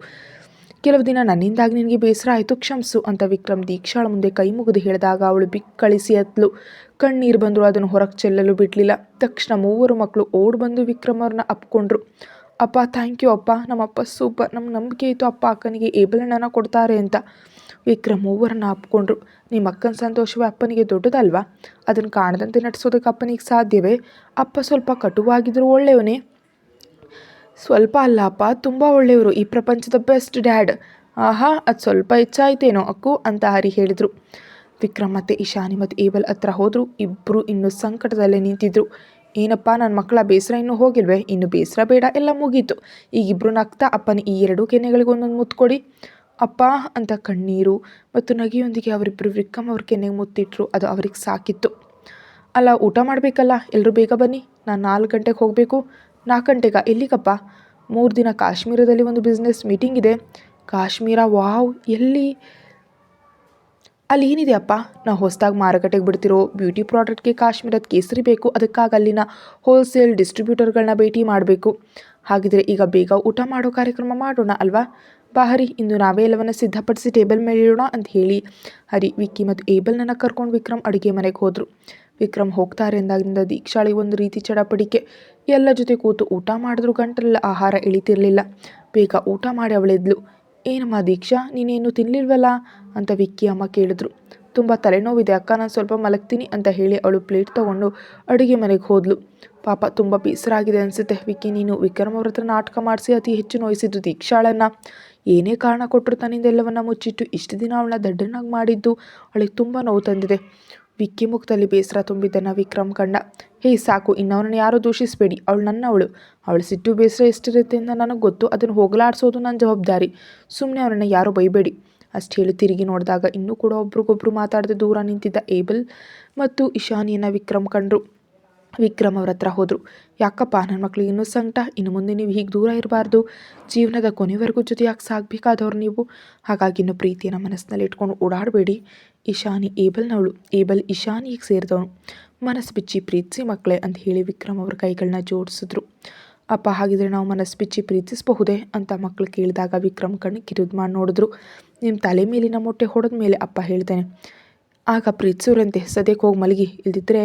S1: ಕೆಲವು ದಿನ ನನ್ನಿಂದಾಗಿ ನಿನಗೆ ಬೇಸರ ಆಯಿತು, ಕ್ಷಮಿಸು ಅಂತ ವಿಕ್ರಮ್ ದೀಕ್ಷಾಳ ಮುಂದೆ ಕೈ ಮುಗಿದು ಹೇಳಿದಾಗ ಅವಳು ಬಿಕ್ಕಳಿಸಿ ಎತ್ತಲು. ಕಣ್ಣೀರು ಬಂದರು, ಅದನ್ನು ಹೊರಗೆ ಚೆಲ್ಲಲು ಬಿಡಲಿಲ್ಲ. ತಕ್ಷಣ ಮೂವರು ಮಕ್ಕಳು ಓಡಿ ಬಂದು ವಿಕ್ರಮ್ ಅವ್ರನ್ನ ಅಪ್ಕೊಂಡ್ರು. ಅಪ್ಪ ಥ್ಯಾಂಕ್ ಯು ಅಪ್ಪ, ನಮ್ಮಪ್ಪ ಸೂಪರ್, ನಮ್ಗೆ ನಂಬಿಕೆ ಇತ್ತು ಅಪ್ಪ ಅಕ್ಕನಿಗೆ ಏಬಲ್ ಕೊಡ್ತಾರೆ ಅಂತ. ವಿಕ್ರಮ್ ಮೂವರನ್ನ ಅಪ್ಕೊಂಡ್ರು. ನಿಮ್ಮ ಅಕ್ಕನ ಸಂತೋಷವೇ ಅಪ್ಪನಿಗೆ ದೊಡ್ಡದಲ್ವಾ? ಅದನ್ನು ಕಾಣದಂತೆ ನಟಿಸೋದಕ್ಕೆ ಅಪ್ಪನಿಗೆ ಸಾಧ್ಯವೇ? ಅಪ್ಪ ಸ್ವಲ್ಪ ಕಟುವಾಗಿದ್ರು ಒಳ್ಳೆಯವನೇ? ಸ್ವಲ್ಪ ಅಲ್ಲ ಅಪ್ಪ, ತುಂಬ ಒಳ್ಳೆಯವರು, ಈ ಪ್ರಪಂಚದ ಬೆಸ್ಟ್ ಡ್ಯಾಡ್. ಆಹಾ, ಅದು ಸ್ವಲ್ಪ ಹೆಚ್ಚಾಯ್ತೇನೋ ಅಕ್ಕು ಅಂತ ಹರಿ ಹೇಳಿದರು. ವಿಕ್ರಮ್ ಮತ್ತು ಇಶಾನಿ ಮತ್ತು ಏಬಲ್ ಹತ್ರ ಹೋದರು. ಇಬ್ಬರು ಇನ್ನೂ ಸಂಕಟದಲ್ಲೇ ನಿಂತಿದ್ರು. ಏನಪ್ಪ ನನ್ನ ಮಕ್ಕಳ ಬೇಸರ ಇನ್ನೂ ಹೋಗಿಲ್ವೇ? ಇನ್ನು ಬೇಸರ ಬೇಡ, ಎಲ್ಲ ಮುಗೀತು. ಈಗಿಬ್ರು ನಗ್ತಾ ಅಪ್ಪನ ಈ 2 ಕೆನ್ನೆಗಳಿಗೆ ಒಂದೊಂದು ಮುತ್ತು ಕೊಡಿ ಅಪ್ಪ ಅಂತ ಕಣ್ಣೀರು ಮತ್ತು ನಗೆಯೊಂದಿಗೆ ಅವರಿಬ್ಬರು ವಿಕ್ರಮ್ ಅವ್ರ ಕೆನ್ನೆಗೆ ಮುತ್ತಿಟ್ರು. ಅದು ಅವ್ರಿಗೆ ಸಾಕಿತ್ತು. ಅಲ್ಲ, ಊಟ ಮಾಡಬೇಕಲ್ಲ, ಎಲ್ಲರೂ ಬೇಗ ಬನ್ನಿ, ನಾನು 4 ಗಂಟೆಗೆ ಹೋಗಬೇಕು. 4 ಗಂಟೆಗಾ? ಎಲ್ಲಿಗಪ್ಪ? 3 ದಿನ ಕಾಶ್ಮೀರದಲ್ಲಿ ಒಂದು ಬಿಸ್ನೆಸ್ ಮೀಟಿಂಗ್ ಇದೆ. ಕಾಶ್ಮೀರ? ವಾವ್, ಎಲ್ಲಿ? ಅಲ್ಲಿ ಏನಿದೆ ಅಪ್ಪ? ನಾವು ಹೊಸದಾಗಿ ಮಾರುಕಟ್ಟೆಗೆ ಬಿಡ್ತಿರೋ ಬ್ಯೂಟಿ ಪ್ರಾಡಕ್ಟ್ಗೆ ಕಾಶ್ಮೀರದ ಕೇಸರಿ ಬೇಕು. ಅದಕ್ಕಾಗಿ ಅಲ್ಲಿನ ಹೋಲ್ಸೇಲ್ ಡಿಸ್ಟ್ರಿಬ್ಯೂಟರ್ಗಳನ್ನ ಭೇಟಿ ಮಾಡಬೇಕು. ಹಾಗಿದ್ರೆ ಈಗ ಬೇಗ ಊಟ ಮಾಡೋ ಕಾರ್ಯಕ್ರಮ ಮಾಡೋಣ ಅಲ್ವಾ? ಬಾ ಹರಿ, ಇಂದು ನಾವೇ ಎಲ್ಲವನ್ನ ಸಿದ್ಧಪಡಿಸಿ ಟೇಬಲ್ ಮೇಲೆ ಇಡೋಣ ಅಂತ ಹೇಳಿ ಹರಿ, ವಿಕ್ಕಿ ಮತ್ತು ಏಬಲ್ನನ್ನು ಕರ್ಕೊಂಡು ವಿಕ್ರಮ್ ಅಡುಗೆ ಮನೆಗೆ ಹೋದರು. ವಿಕ್ರಮ್ ಹೋಗ್ತಾರೆ ಅಂದಾಗಿನಿಂದ ದೀಕ್ಷಾಳಿ ಒಂದು ರೀತಿ ಚಡಪಡಿಕೆ. ಎಲ್ಲ ಜೊತೆ ಕೂತು ಊಟ ಮಾಡಿದ್ರು ಗಂಟಲೆಲ್ಲ ಆಹಾರ ಇಳಿತಿರ್ಲಿಲ್ಲ. ಬೇಗ ಊಟ ಮಾಡಿ ಅವಳೆದ್ಲು. ಏನಮ್ಮ ದೀಕ್ಷಾ, ನೀನೇನು ತಿನ್ನಲಿಲ್ವಲ್ಲ ಅಂತ ವಿಕ್ಕಿ ಅಮ್ಮ ಕೇಳಿದ್ರು. ತುಂಬ ತಲೆನೋವಿದೆ ಅಕ್ಕ, ನಾನು ಸ್ವಲ್ಪ ಮಲಗ್ತೀನಿ ಅಂತ ಹೇಳಿ ಅವಳು ಪ್ಲೇಟ್ ತೊಗೊಂಡು ಅಡುಗೆ ಮನೆಗೆ ಹೋದ್ಲು. ಪಾಪ ತುಂಬ ಬೇಸರ ಆಗಿದೆ ಅನಿಸುತ್ತೆ ವಿಕ್ಕಿ, ನೀನು ವಿಕ್ರಮ್ ಅವ್ರ ಹತ್ರ ನಾಟಕ ಮಾಡಿಸಿ ಅತಿ ಹೆಚ್ಚು ನೋಯಿಸಿದ್ದು ದೀಕ್ಷಾಳನ್ನು. ಏನೇ ಕಾರಣ ಕೊಟ್ಟರು ತನ್ನಿಂದ ಎಲ್ಲವನ್ನ ಮುಚ್ಚಿಟ್ಟು ಇಷ್ಟು ದಿನ ಅವಳನ್ನ ದಡ್ಡನಾಗಿ ಮಾಡಿದ್ದು ಅವಳಿಗೆ ತುಂಬ ನೋವು ತಂದಿದೆ. ವಿಕ್ಕಿ ಮುಖದಲ್ಲಿ ಬೇಸರ ತುಂಬಿದ್ದನ್ನು ವಿಕ್ರಮ್ ಕಂಡ. ಹೇ ಸಾಕು, ಇನ್ನವನನ್ನು ಯಾರೂ ದೂಷಿಸಬೇಡಿ, ಅವಳು ನನ್ನವಳು. ಅವಳು ಸಿಟ್ಟು ಬೇಸರ ಎಷ್ಟಿರುತ್ತೆ ಅಂತ ನನಗೆ ಗೊತ್ತು. ಅದನ್ನು ಹೋಗಲಾಡಿಸೋದು ನನ್ನ ಜವಾಬ್ದಾರಿ. ಸುಮ್ಮನೆ ಅವನನ್ನು ಯಾರೂ ಬೈಬೇಡಿ ಅಷ್ಟು ಹೇಳಿ ತಿರುಗಿ ನೋಡಿದಾಗ ಇನ್ನೂ ಕೂಡ ಒಬ್ರಿಗೊಬ್ರು ಮಾತಾಡದೆ ದೂರ ನಿಂತಿದ್ದ ಏಬಲ್ ಮತ್ತು ಇಶಾನಿಯನ್ನು ವಿಕ್ರಮ್ ಕಂಡ್ರು. ವಿಕ್ರಮ್ ಅವ್ರ ಹತ್ರ ಹೋದರು. ಯಾಕಪ್ಪ, ನನ್ನ ಮಕ್ಳಿಗೆ ಇನ್ನೂ ಸಂಕಟ, ಇನ್ನು ಮುಂದೆ ನೀವು ಹೀಗೆ ದೂರ ಇರಬಾರ್ದು. ಜೀವನದ ಕೊನೆವರೆಗೂ ಜೊತೆಯಾಗಿ ಸಾಗಬೇಕಾದವ್ರು ನೀವು. ಹಾಗಾಗಿ ಇನ್ನು ಪ್ರೀತಿಯನ್ನು ಮನಸ್ಸಿನಲ್ಲಿ ಇಟ್ಕೊಂಡು ಓಡಾಡಬೇಡಿ. ಇಶಾನಿ ಏಬಲ್ನವಳು, ಏಬಲ್ ಇಶಾನಿಗೆ ಸೇರಿದವನು. ಮನಸ್ಸು ಬಿಚ್ಚಿ ಪ್ರೀತಿಸಿ ಮಕ್ಕಳೇ ಅಂತ ಹೇಳಿ ವಿಕ್ರಮ್ ಅವ್ರ ಕೈಗಳನ್ನ ಜೋಡಿಸಿದ್ರು. ಅಪ್ಪ, ಹಾಗಿದ್ರೆ ನಾವು ಮನಸ್ಸು ಬಿಚ್ಚಿ ಪ್ರೀತಿಸಬಹುದೇ ಅಂತ ಮಕ್ಕಳು ಕೇಳಿದಾಗ ವಿಕ್ರಮ್ ಕಣ್ಣು ಕಿರಿದು ಮಾಡಿ ನೋಡಿದ್ರು. ನಿಮ್ಮ ತಲೆ ಮೇಲಿನ ಮೊಟ್ಟೆ ಹೊಡೆದ ಮೇಲೆ ಅಪ್ಪ ಹೇಳ್ತೇನೆ, ಆಗ ಪ್ರೀತಿಸೋರಂತೆ. ಸದ್ಯಕ್ಕೆ ಹೋಗಿ ಮಲಗಿ, ಇಲ್ದಿದ್ದರೆ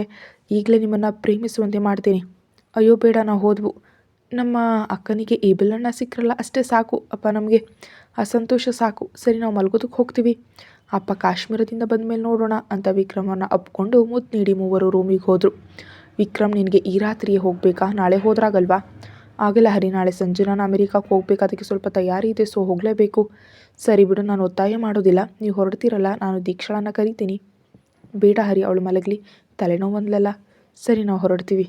S1: ಈಗಲೇ ನಿಮ್ಮನ್ನು ಪ್ರೇಮಿಸುವಂತೆ ಮಾಡ್ತೀನಿ. ಅಯ್ಯೋ ಬೇಡ, ನಾವು ಹೋದ್ವು. ನಮ್ಮ ಅಕ್ಕನಿಗೆ ಏಬಲಣ್ಣ ಸಿಕ್ಕರಲ್ಲ, ಅಷ್ಟೇ ಸಾಕು ಅಪ್ಪ, ನಮಗೆ ಆ ಸಂತೋಷ ಸಾಕು. ಸರಿ, ನಾವು ಮಲ್ಗೋದಕ್ಕೆ ಹೋಗ್ತೀವಿ. ಅಪ್ಪ ಕಾಶ್ಮೀರದಿಂದ ಬಂದ ಮೇಲೆ ನೋಡೋಣ ಅಂತ ವಿಕ್ರಮನ್ನು ಅಪ್ಕೊಂಡು ಮುದ್ದು ನೀಡಿ ಮೂವರು ರೂಮಿಗೆ ಹೋದರು. ವಿಕ್ರಮ್, ನಿನಗೆ ಈ ರಾತ್ರಿಯೇ ಹೋಗಬೇಕಾ? ನಾಳೆ ಹೋದ್ರಾಗಲ್ವಾ? ಆಗಲ್ಲ ಹರಿ, ನಾಳೆ ಸಂಜೆ ನಾನು ಅಮೆರಿಕಕ್ಕೆ ಹೋಗಬೇಕು. ಅದಕ್ಕೆ ಸ್ವಲ್ಪ ತಯಾರಿ ಇದೆ, ಸೊ ಹೋಗಲೇಬೇಕು. ಸರಿ ಬಿಡು, ನಾನು ಒತ್ತಾಯ ಮಾಡೋದಿಲ್ಲ. ನೀವು ಹೊರಡ್ತೀರಲ್ಲ, ನಾನು ದೀಕ್ಷಾಳನ್ನು ಕರಿತೀನಿ. ಬೇಡ ಹರಿ, ಅವಳು ಮಲಗಲಿ, ತಲೆನೋವು ಅಂದ್ಲಲ್ಲ. ಸರಿ, ನಾವು ಹೊರಡ್ತೀವಿ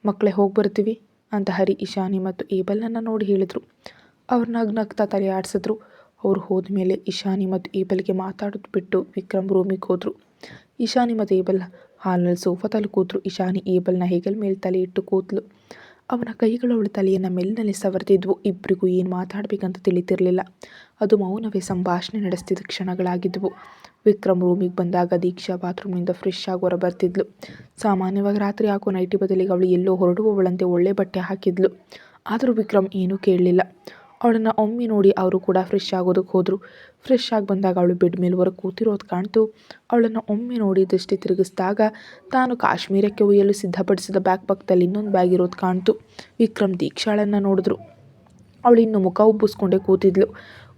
S1: ಮಕ್ಕಳೇ, ಹೋಗಿ ಬರ್ತೀವಿ ಅಂತ ಹರಿ ಇಶಾನಿ ಮತ್ತು ಏಬಲ್ನನ್ನು ನೋಡಿ ಹೇಳಿದರು. ಅವ್ರು ನಗ್ನಗ್ತಾ ತಲೆ ಆಡಿಸಿದ್ರು. ಅವ್ರು ಹೋದ್ಮೇಲೆ ಇಶಾನಿ ಮತ್ತು ಏಬಲ್ಗೆ ಮಾತಾಡೋದು ಬಿಟ್ಟು ವಿಕ್ರಮ್ ರೂಮಿಗೆ ಹೋದರು. ಇಶಾನಿ ಮತ್ತು ಏಬಲ್ ಹಾಲ್ನಲ್ಲಿ ಸೋಫಾದಲ್ಲಿ ಕೂತರು. ಇಶಾನಿ ಏಬಲ್ನ ಹೆಗಲ ಮೇಲೆ ತಲೆ ಇಟ್ಟು ಕೂತಲು. ಅವನ ಕೈಗಳು ಅವಳ ತಲೆಯನ್ನು ಮೆಲ್ಲನೆ ಸವರ್ತಿದ್ವು. ಇಬ್ಬರಿಗೂ ಏನು ಮಾತಾಡಬೇಕಂತ ತಿಳಿತಿರಲಿಲ್ಲ. ಅದು ಮೌನವೇ ಸಂಭಾಷಣೆ ನಡೆಸ್ತಿದ್ದ ಕ್ಷಣಗಳಾಗಿದ್ದವು. ವಿಕ್ರಮ್ ರೂಮಿಗೆ ಬಂದಾಗ ದೀಕ್ಷಾ ಬಾತ್ರೂಮ್ನಿಂದ ಫ್ರೆಶ್ ಆಗಿ ಹೊರ ಬರ್ತಿದ್ಲು. ಸಾಮಾನ್ಯವಾಗಿ ರಾತ್ರಿ ಹಾಕೋ ನೈಟಿ ಬದಲಿಗೆ ಅವಳು ಎಲ್ಲೋ ಹೊರಡುವವಳಂತೆ ಒಳ್ಳೆ ಬಟ್ಟೆ ಹಾಕಿದ್ಲು. ಆದರೂ ವಿಕ್ರಮ್ ಏನೂ ಕೇಳಲಿಲ್ಲ. ಅವಳನ್ನು ಒಮ್ಮೆ ನೋಡಿ ಅವರು ಕೂಡ ಫ್ರೆಶ್ ಆಗೋದಕ್ಕೆ ಹೋದರು. ಫ್ರೆಶ್ ಆಗಿ ಬಂದಾಗ ಅವಳು ಬೆಡ್ ಮೇಲೆ ಹೊರಗೆ ಕೂತಿರೋದು ಕಾಣ್ತು. ಅವಳನ್ನು ಒಮ್ಮೆ ನೋಡಿ ದೃಷ್ಟಿ ತಿರುಗಿಸಿದಾಗ ತಾನು ಕಾಶ್ಮೀರಕ್ಕೆ ಒಯ್ಯಲು ಸಿದ್ಧಪಡಿಸಿದ ಬ್ಯಾಗ್ ಪಕ್ಕದಲ್ಲಿ ಇನ್ನೊಂದು ಬ್ಯಾಗ್ ಇರೋದು ಕಾಣ್ತು. ವಿಕ್ರಮ್ ದೀಕ್ಷಾಳನ್ನು ನೋಡಿದ್ರು. ಅವಳು ಇನ್ನು ಮುಖ ಉಬ್ಬಿಸ್ಕೊಂಡೇ ಕೂತಿದ್ಲು.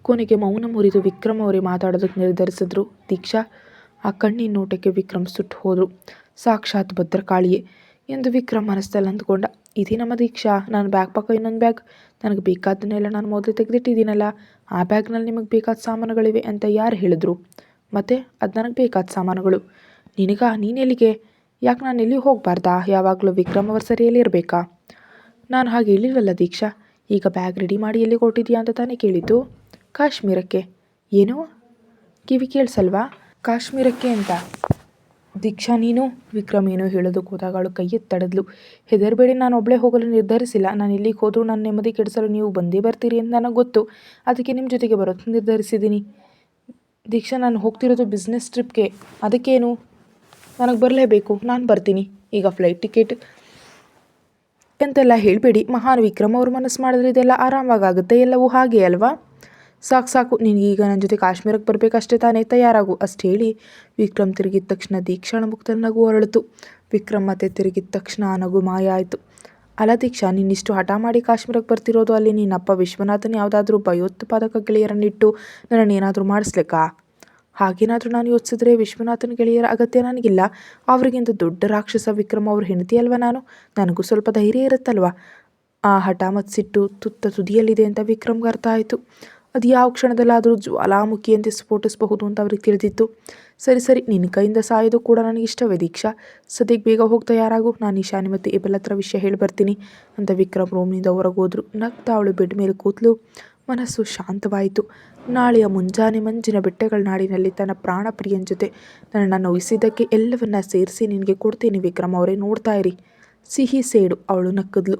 S1: ಕೊನೆಗೆ ಮೌನ ಮುರಿದು ವಿಕ್ರಮ್ ಅವರೇ ಮಾತಾಡೋದಕ್ಕೆ ನಿರ್ಧರಿಸಿದ್ರು. ದೀಕ್ಷಾ, ಆ ಕಣ್ಣಿನ ನೋಟಕ್ಕೆ ವಿಕ್ರಮ್ ಸುಟ್ಟು ಹೋದರು. ಸಾಕ್ಷಾತ್ ಭದ್ರಕಾಳಿಯೇ ಎಂದು ವಿಕ್ರಮ್ ಮನಸ್ಸಲ್ಲಿ ಅಂದ್ಕೊಂಡ. ಇದೇ ನಮ್ಮ ದೀಕ್ಷಾ. ನಾನು ಬ್ಯಾಗ್ ಪಕ್ಕ ಇನ್ನೊಂದು ಬ್ಯಾಗ್, ನನಗೆ ಬೇಕಾದನ್ನೆಲ್ಲ ನಾನು ಮೊದಲು ತೆಗೆದಿಟ್ಟಿದ್ದೀನಲ್ಲ, ಆ ಬ್ಯಾಗ್ನಲ್ಲಿ ನಿಮಗೆ ಬೇಕಾದ ಸಾಮಾನುಗಳಿವೆ ಅಂತ ಯಾರು ಹೇಳಿದ್ರು? ಮತ್ತು ಅದು ನನಗೆ ಬೇಕಾದ ಸಾಮಾನುಗಳು. ನೀನೆಲ್ಲಿಗೆ? ಯಾಕೆ ನಾನು ಎಲ್ಲಿ ಹೋಗಬಾರ್ದಾ? ಯಾವಾಗಲೂ ವಿಕ್ರಮ್ ಅವರ ಸರಿಯಲ್ಲಿ ಇರಬೇಕಾ? ನಾನು ಹಾಗೆ ಹೇಳಿಲ್ವಲ್ಲ ದೀಕ್ಷಾ. ಈಗ ಬ್ಯಾಗ್ ರೆಡಿ ಮಾಡಿ ಎಲ್ಲಿ ಕೊಟ್ಟಿದ್ಯಾ ಅಂತ ತಾನೇ ಕೇಳಿದ್ದು? ಕಾಶ್ಮೀರಕ್ಕೆ. ಏನು? ಕಿವಿ ಕೇಳಿಸಲ್ವಾ? ಕಾಶ್ಮೀರಕ್ಕೆ ಅಂತ. ದೀಕ್ಷಾ, ನೀನು? ವಿಕ್ರಮ್ ಏನೋ ಹೇಳೋದಕ್ಕೆ ಹೋದಾಗ ಅವಳು ಕೈ ಎತ್ತಡದ್ಲು. ಹೆದರಬೇಡಿ, ನಾನು ಒಬ್ಬಳೇ ಹೋಗಲು ನಿರ್ಧರಿಸಿಲ್ಲ. ನಾನು ಎಲ್ಲಿಗೆ ಹೋದರೂ ನನ್ನ ನೆಮ್ಮದಿ ಕೆಡಿಸಲು ನೀವು ಬಂದೇ ಬರ್ತೀರಿ ಅಂತ ನನಗೆ ಗೊತ್ತು. ಅದಕ್ಕೆ ನಿಮ್ಮ ಜೊತೆಗೆ ಬರೋದು ನಿರ್ಧರಿಸಿದ್ದೀನಿ. ದೀಕ್ಷಾ, ನಾನು ಹೋಗ್ತಿರೋದು ಬಿಸ್ನೆಸ್ ಟ್ರಿಪ್ಗೆ. ಅದಕ್ಕೇನು? ನನಗೆ ಬರಲೇಬೇಕು, ನಾನು ಬರ್ತೀನಿ. ಈಗ ಫ್ಲೈಟ್ ಟಿಕೆಟ್ ಎಂತೆಲ್ಲ ಹೇಳಬೇಡಿ. ಮಹಾನ್ ವಿಕ್ರಮ್ ಅವರು ಮನಸ್ಸು ಮಾಡಿದ್ರೆ ಇದೆಲ್ಲ ಆರಾಮವಾಗುತ್ತೆ. ಎಲ್ಲವೂ ಹಾಗೆ ಅಲ್ವಾ? ಸಾಕು ಸಾಕು, ನಿನಗೀಗ ನನ್ನ ಜೊತೆ ಕಾಶ್ಮೀರಕ್ಕೆ ಬರಬೇಕಷ್ಟೇ ತಾನೇ, ತಯಾರಾಗು ಅಷ್ಟು ಹೇಳಿ ವಿಕ್ರಮ್ ತಿರುಗಿದ ತಕ್ಷಣ ದೀಕ್ಷಾಳ ಮುಖದಲ್ಲಿ ನಗು ಹೊರಳಿತು. ವಿಕ್ರಮ್ ಮತ್ತೆ ತಿರುಗಿದ ತಕ್ಷಣ ಆ ನಗು ಮಾಯ ಆಯಿತು. ಅಲ್ಲ ದೀಕ್ಷಾ, ನೀನಿಷ್ಟು ಹಠ ಮಾಡಿ ಕಾಶ್ಮೀರಕ್ಕೆ ಬರ್ತಿರೋದು, ಅಲ್ಲಿ ನಿನ್ನಪ್ಪ ವಿಶ್ವನಾಥನ್ ಯಾವುದಾದ್ರೂ ಭಯೋತ್ಪಾದಕ ಗೆಳೆಯರನ್ನಿಟ್ಟು ನನ್ನನ್ನೇನಾದರೂ ಮಾಡಿಸ್ಲಿಕ್ಕಾ? ಹಾಗೇನಾದರೂ ನಾನು ಯೋಚಿಸಿದ್ರೆ ವಿಶ್ವನಾಥನ್ ಗೆಳೆಯರ ಅಗತ್ಯ ನನಗಿಲ್ಲ. ಅವರಿಗಿಂತ ದೊಡ್ಡ ರಾಕ್ಷಸ ವಿಕ್ರಮ್ ಅವ್ರ ಹೆಂಡತಿ ಅಲ್ವಾ ನಾನು. ನನಗೂ ಸ್ವಲ್ಪ ಧೈರ್ಯ ಇರುತ್ತಲ್ವ. ಆ ಹಠ ಮತ್ತು ಸಿಟ್ಟು ತುತ್ತ ತುದಿಯಲ್ಲಿದೆ ಅಂತ ವಿಕ್ರಮ್ಗೆ ಅರ್ಥ ಆಯಿತು. ಅದು ಯಾವ ಕ್ಷಣದಲ್ಲಾದರೂ ಜ್ವಾಲಾಮುಖಿಯಂತೆ ಸ್ಫೋಟಿಸಬಹುದು ಅಂತ ಅವ್ರಿಗೆ ತಿಳಿದಿತ್ತು. ಸರಿ ಸರಿ, ನಿನ್ನ ಕೈಯಿಂದ ಸಾಯೋದು ಕೂಡ ನನಗಿಷ್ಟವೇ ದೀಕ್ಷಾ. ಸದ್ಯಕ್ಕೆ ಬೇಗ ಹೋಗಿ ತಯಾರಾಗು, ನಾನು ಇಶಾನಿ ಮತ್ತು ಏಬಲ್ ಹತ್ರ ವಿಷಯ ಹೇಳಿ ಬರ್ತೀನಿ ಅಂತ ವಿಕ್ರಮ್ ರೂಮ್ನಿಂದ ಹೊರಗೋದ್ರು. ನಗ್ತಾ ಅವಳು ಬೆಡ್ ಮೇಲೆ ಕೂತ್ಲು. ಮನಸ್ಸು ಶಾಂತವಾಯಿತು. ನಾಳೆಯ ಮುಂಜಾನೆ ಮಂಜಿನ ಬೆಟ್ಟಗಳ ನಾಡಿನಲ್ಲಿ ತನ್ನ ಪ್ರಾಣ ಪ್ರಿಯನ ಜೊತೆ ನನ್ನನ್ನು ನೋಯಿಸಿದ್ದಕ್ಕೆ ಎಲ್ಲವನ್ನ ಸೇರಿಸಿ ನಿನಗೆ ಕೊಡ್ತೀನಿ ವಿಕ್ರಮ್ ಅವರೇ, ನೋಡ್ತಾ ಇರಿ. ಸಿಹಿ ಸೇಡು, ಅವಳು ನಕ್ಕದ್ಲು.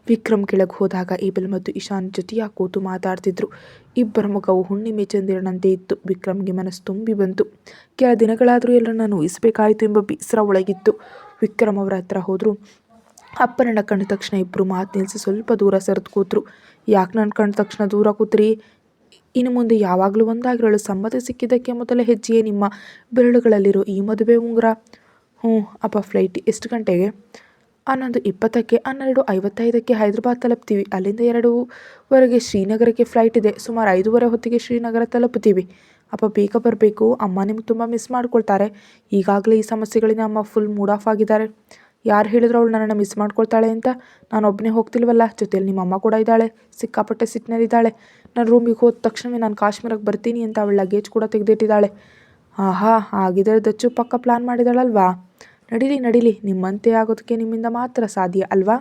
S1: ವಿಕ್ರಮ್ ಕೆಳಗೆ ಹೋದಾಗ ಏಬಲ್ ಮತ್ತು ಇಶಾನ್ ಜೊತೆಯಾಗಿ ಕೂತು ಮಾತಾಡ್ತಿದ್ರು. ಇಬ್ಬರ ಮುಖವು ಹುಣ್ಣಿಮೆ ಚಂದಿರನಂತೆ ಇತ್ತು. ವಿಕ್ರಮ್ಗೆ ಮನಸ್ಸು ತುಂಬಿ ಬಂತು. ಕೆಲ ದಿನಗಳಾದರೂ ಎಲ್ಲರನ್ನ ನೋಯಿಸಬೇಕಾಯಿತು ಎಂಬ ಬೇಸರ ಒಳಗಿತ್ತು. ವಿಕ್ರಮ್ ಅವರ ಹತ್ರ ಹೋದರು. ಅಪ್ಪನನ್ನ ಕಂಡ ತಕ್ಷಣ ಇಬ್ಬರು ಮಾತು ನಿಲ್ಲಿಸಿ ಸ್ವಲ್ಪ ದೂರ ಸರಿದು ಕೂತ್ರು. ಯಾಕೆ ನನ್ನ ಕಂಡ ತಕ್ಷಣ ದೂರ ಕೂತ್ರಿ? ಇನ್ನು ಮುಂದೆ ಯಾವಾಗಲೂ ಒಂದಾಗಿರಲು ಸಮ್ಮತಿ ಸಿಕ್ಕಿದ್ದಕ್ಕೆ ಮೊದಲ ಹೆಜ್ಜೆಯೇ ನಿಮ್ಮ ಬೆರಳುಗಳಲ್ಲಿರೋ ಈ ಮದುವೆ ಉಂಗುರ. ಹ್ಞೂ ಅಪ್ಪ, ಫ್ಲೈಟ್ ಎಷ್ಟು ಗಂಟೆಗೆ? 11:20ಕ್ಕೆ. 12:55ಕ್ಕೆ ಹೈದರಾಬಾದ್ ತಲುಪ್ತೀವಿ. ಅಲ್ಲಿಂದ 2:00ವರೆಗೆ ಶ್ರೀನಗರಕ್ಕೆ ಫ್ಲೈಟ್ ಇದೆ. ಸುಮಾರು 5:30 ಹೊತ್ತಿಗೆ ಶ್ರೀನಗರ ತಲುಪ್ತೀವಿ. ಅಪ್ಪ ಬೇಗ ಬರಬೇಕು, ಅಮ್ಮ ನಿಮ್ಗೆ ತುಂಬ ಮಿಸ್ ಮಾಡ್ಕೊಳ್ತಾರೆ. ಈಗಾಗಲೇ ಈ ಸಮಸ್ಯೆಗಳಿಂದ ಅಮ್ಮ ಫುಲ್ ಮೂಡ್ ಆಫ್ ಆಗಿದ್ದಾರೆ. ಯಾರು ಹೇಳಿದ್ರು ಅವಳು ನನ್ನನ್ನು ಮಿಸ್ ಮಾಡ್ಕೊಳ್ತಾಳೆ ಅಂತ? ನಾನು ಒಬ್ಬನೇ ಹೋಗ್ತಿಲ್ವಲ್ಲ, ಜೊತೆಯಲ್ಲಿ ನಿಮ್ಮ ಅಮ್ಮ ಕೂಡ ಇದ್ದಾಳೆ. ಸಿಕ್ಕಾಪಟ್ಟೆ ಸಿಟ್ಟಿನಲ್ಲಿದ್ದಾಳೆ. ನನ್ನ ರೂಮಿಗೆ ಹೋದ ತಕ್ಷಣವೇ ನಾನು ಕಾಶ್ಮೀರಕ್ಕೆ ಬರ್ತೀನಿ ಅಂತ ಅವಳ ಲಗೇಜ್ ಕೂಡ ತೆಗೆದಿಟ್ಟಿದ್ದಾಳೆ. ಆಹಾ, ಹಾಗಿದ್ರೆ ದಚ್ಚು ಪಕ್ಕ ಪ್ಲಾನ್ ಮಾಡಿದಾಳಲ್ವಾ? ನಡೀಲಿ ನಡೀಲಿ, ನಿಮ್ಮಂತೆ ಆಗೋದಕ್ಕೆ ನಿಮ್ಮಿಂದ ಮಾತ್ರ ಸಾಧ್ಯ ಅಲ್ವಾ?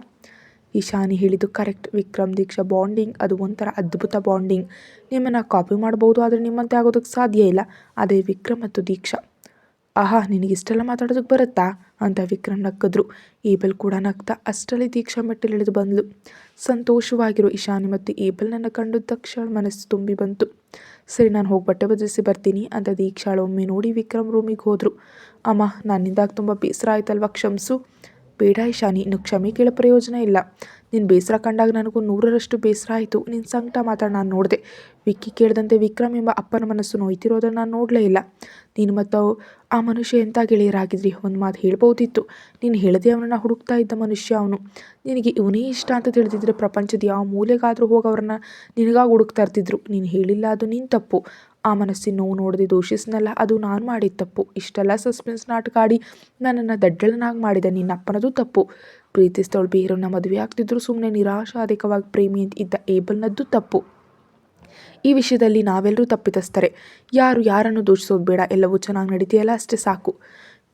S1: ಇಶಾನಿ ಹೇಳಿದ್ದು ಕರೆಕ್ಟ್. ವಿಕ್ರಮ್ ದೀಕ್ಷಾ ಬಾಂಡಿಂಗ್ ಅದು ಒಂಥರ ಅದ್ಭುತ ಬಾಂಡಿಂಗ್. ನಿಮ್ಮನ್ನು ಕಾಪಿ ಮಾಡ್ಬೋದು, ಆದರೆ ನಿಮ್ಮಂತೆ ಆಗೋದಕ್ಕೆ ಸಾಧ್ಯ ಇಲ್ಲ. ಅದೇ ವಿಕ್ರಮ್ ಮತ್ತು ದೀಕ್ಷಾ. ಆಹಾ, ನಿನಗಿಷ್ಟೆಲ್ಲ ಮಾತಾಡೋದಕ್ಕೆ ಬರುತ್ತಾ ಅಂತ ವಿಕ್ರಮ್ ನಕ್ಕದ್ರು. ಏಬಲ್ ಕೂಡ ನಗ್ತಾ. ಅಷ್ಟರಲ್ಲಿ ದೀಕ್ಷಾ ಮೆಟ್ಟಿಲಿಳಿದು ಬಂದ್ಲು. ಸಂತೋಷವಾಗಿರೋ ಇಶಾನಿ ಮತ್ತು ಏಬಲ್ನನ್ನು ಕಂಡು ತಕ್ಷಣ ಮನಸ್ಸು ತುಂಬಿ ಬಂತು. ಸರಿ, ನಾನು ಹೋಗಿ ಬಟ್ಟೆ ಬದಲಿಸಿ ಬರ್ತೀನಿ ಅಂತ ದೀಕ್ಷಾಳು ಒಮ್ಮೆ ನೋಡಿ ವಿಕ್ರಮ್ ರೂಮಿಗೆ ಹೋದರು. ಅಮ್ಮ, ನನ್ನಿಂದಾಗಿ ತುಂಬ ಬೇಸರ ಆಯ್ತಲ್ವ, ಕ್ಷಮಿಸು. ಬೇಡ ಇಶಾನಿ, ಇನ್ನು ಕ್ಷಮೆ ಕೇಳೋ ಪ್ರಯೋಜನ ಇಲ್ಲ. ನಿನ್ನ ಬೇಸರ ಕಂಡಾಗ ನನಗೂ 100ರಷ್ಟು ಬೇಸರ ಆಯಿತು. ನಿನ್ನ ಸಂಕಟ ಮಾತ್ರ ನಾನು ನೋಡಿದೆ. ವಿಕ್ಕಿ ಕೇಳಿದಂತೆ ವಿಕ್ರಮ್ ಎಂಬ ಅಪ್ಪನ ಮನಸ್ಸು ನೋಯ್ತಿರೋದನ್ನು ನಾನು ನೋಡಲೇ ಇಲ್ಲ. ನೀನು ಮತ್ತು ಆ ಮನುಷ್ಯ ಎಂಥ ಗೆಳೆಯರಾಗಿದ್ರಿ. ಒಂದು ಮಾತು ಹೇಳ್ಬೋದಿತ್ತು. ನೀನು ಹೇಳದೆ ಅವನನ್ನು ಹುಡುಕ್ತಾ ಇದ್ದ ಮನುಷ್ಯ ಅವನು. ನಿನಗೆ ಇವನೇ ಇಷ್ಟ ಅಂತ ತಿಳಿದಿದ್ರೆ ಪ್ರಪಂಚದ ಯಾವ ಮೂಲೆಗಾದರೂ ಹೋಗಿ ಅವ್ರನ್ನ ನಿನಗಾಗಿ ಹುಡುಕ್ತಾ ಇರ್ತಿದ್ರು. ನೀನು ಹೇಳಿಲ್ಲ, ಅದು ನಿನ್ನ ತಪ್ಪು. ಆ ಮನಸ್ಸಿನ ನೋವು ನೋಡದೆ ದೂಷಿಸ್ನಲ್ಲ, ಅದು ನಾನು ಮಾಡಿದ ತಪ್ಪು. ಇಷ್ಟೆಲ್ಲ ಸಸ್ಪೆನ್ಸ್ ನಾಟಕ ಆಡಿ ನನ್ನನ್ನು ದಡ್ಡಳನಾಗಿ ಮಾಡಿದ ನಿನ್ನ ಅಪ್ಪನದು ತಪ್ಪು. ಪ್ರೀತಿಸಿದವಳು ಬೇರೆಯವ್ರನ್ನ ಮದುವೆ ಆಗ್ತಿದ್ರು ಸುಮ್ಮನೆ ನಿರಾಶಾಧಿಕವಾಗಿ ಪ್ರೇಮಿ ಅಂತ ಇದ್ದ ಏಬಲ್ನದ್ದು ತಪ್ಪು. ಈ ವಿಷಯದಲ್ಲಿ ನಾವೆಲ್ಲರೂ ತಪ್ಪಿತಸ್ಥರೆ. ಯಾರು ಯಾರನ್ನು ದೂಷಿಸೋದು ಬೇಡ. ಎಲ್ಲವೂ ಚೆನ್ನಾಗಿ ನಡೀತಿಯಲ್ಲ, ಅಷ್ಟೇ ಸಾಕು.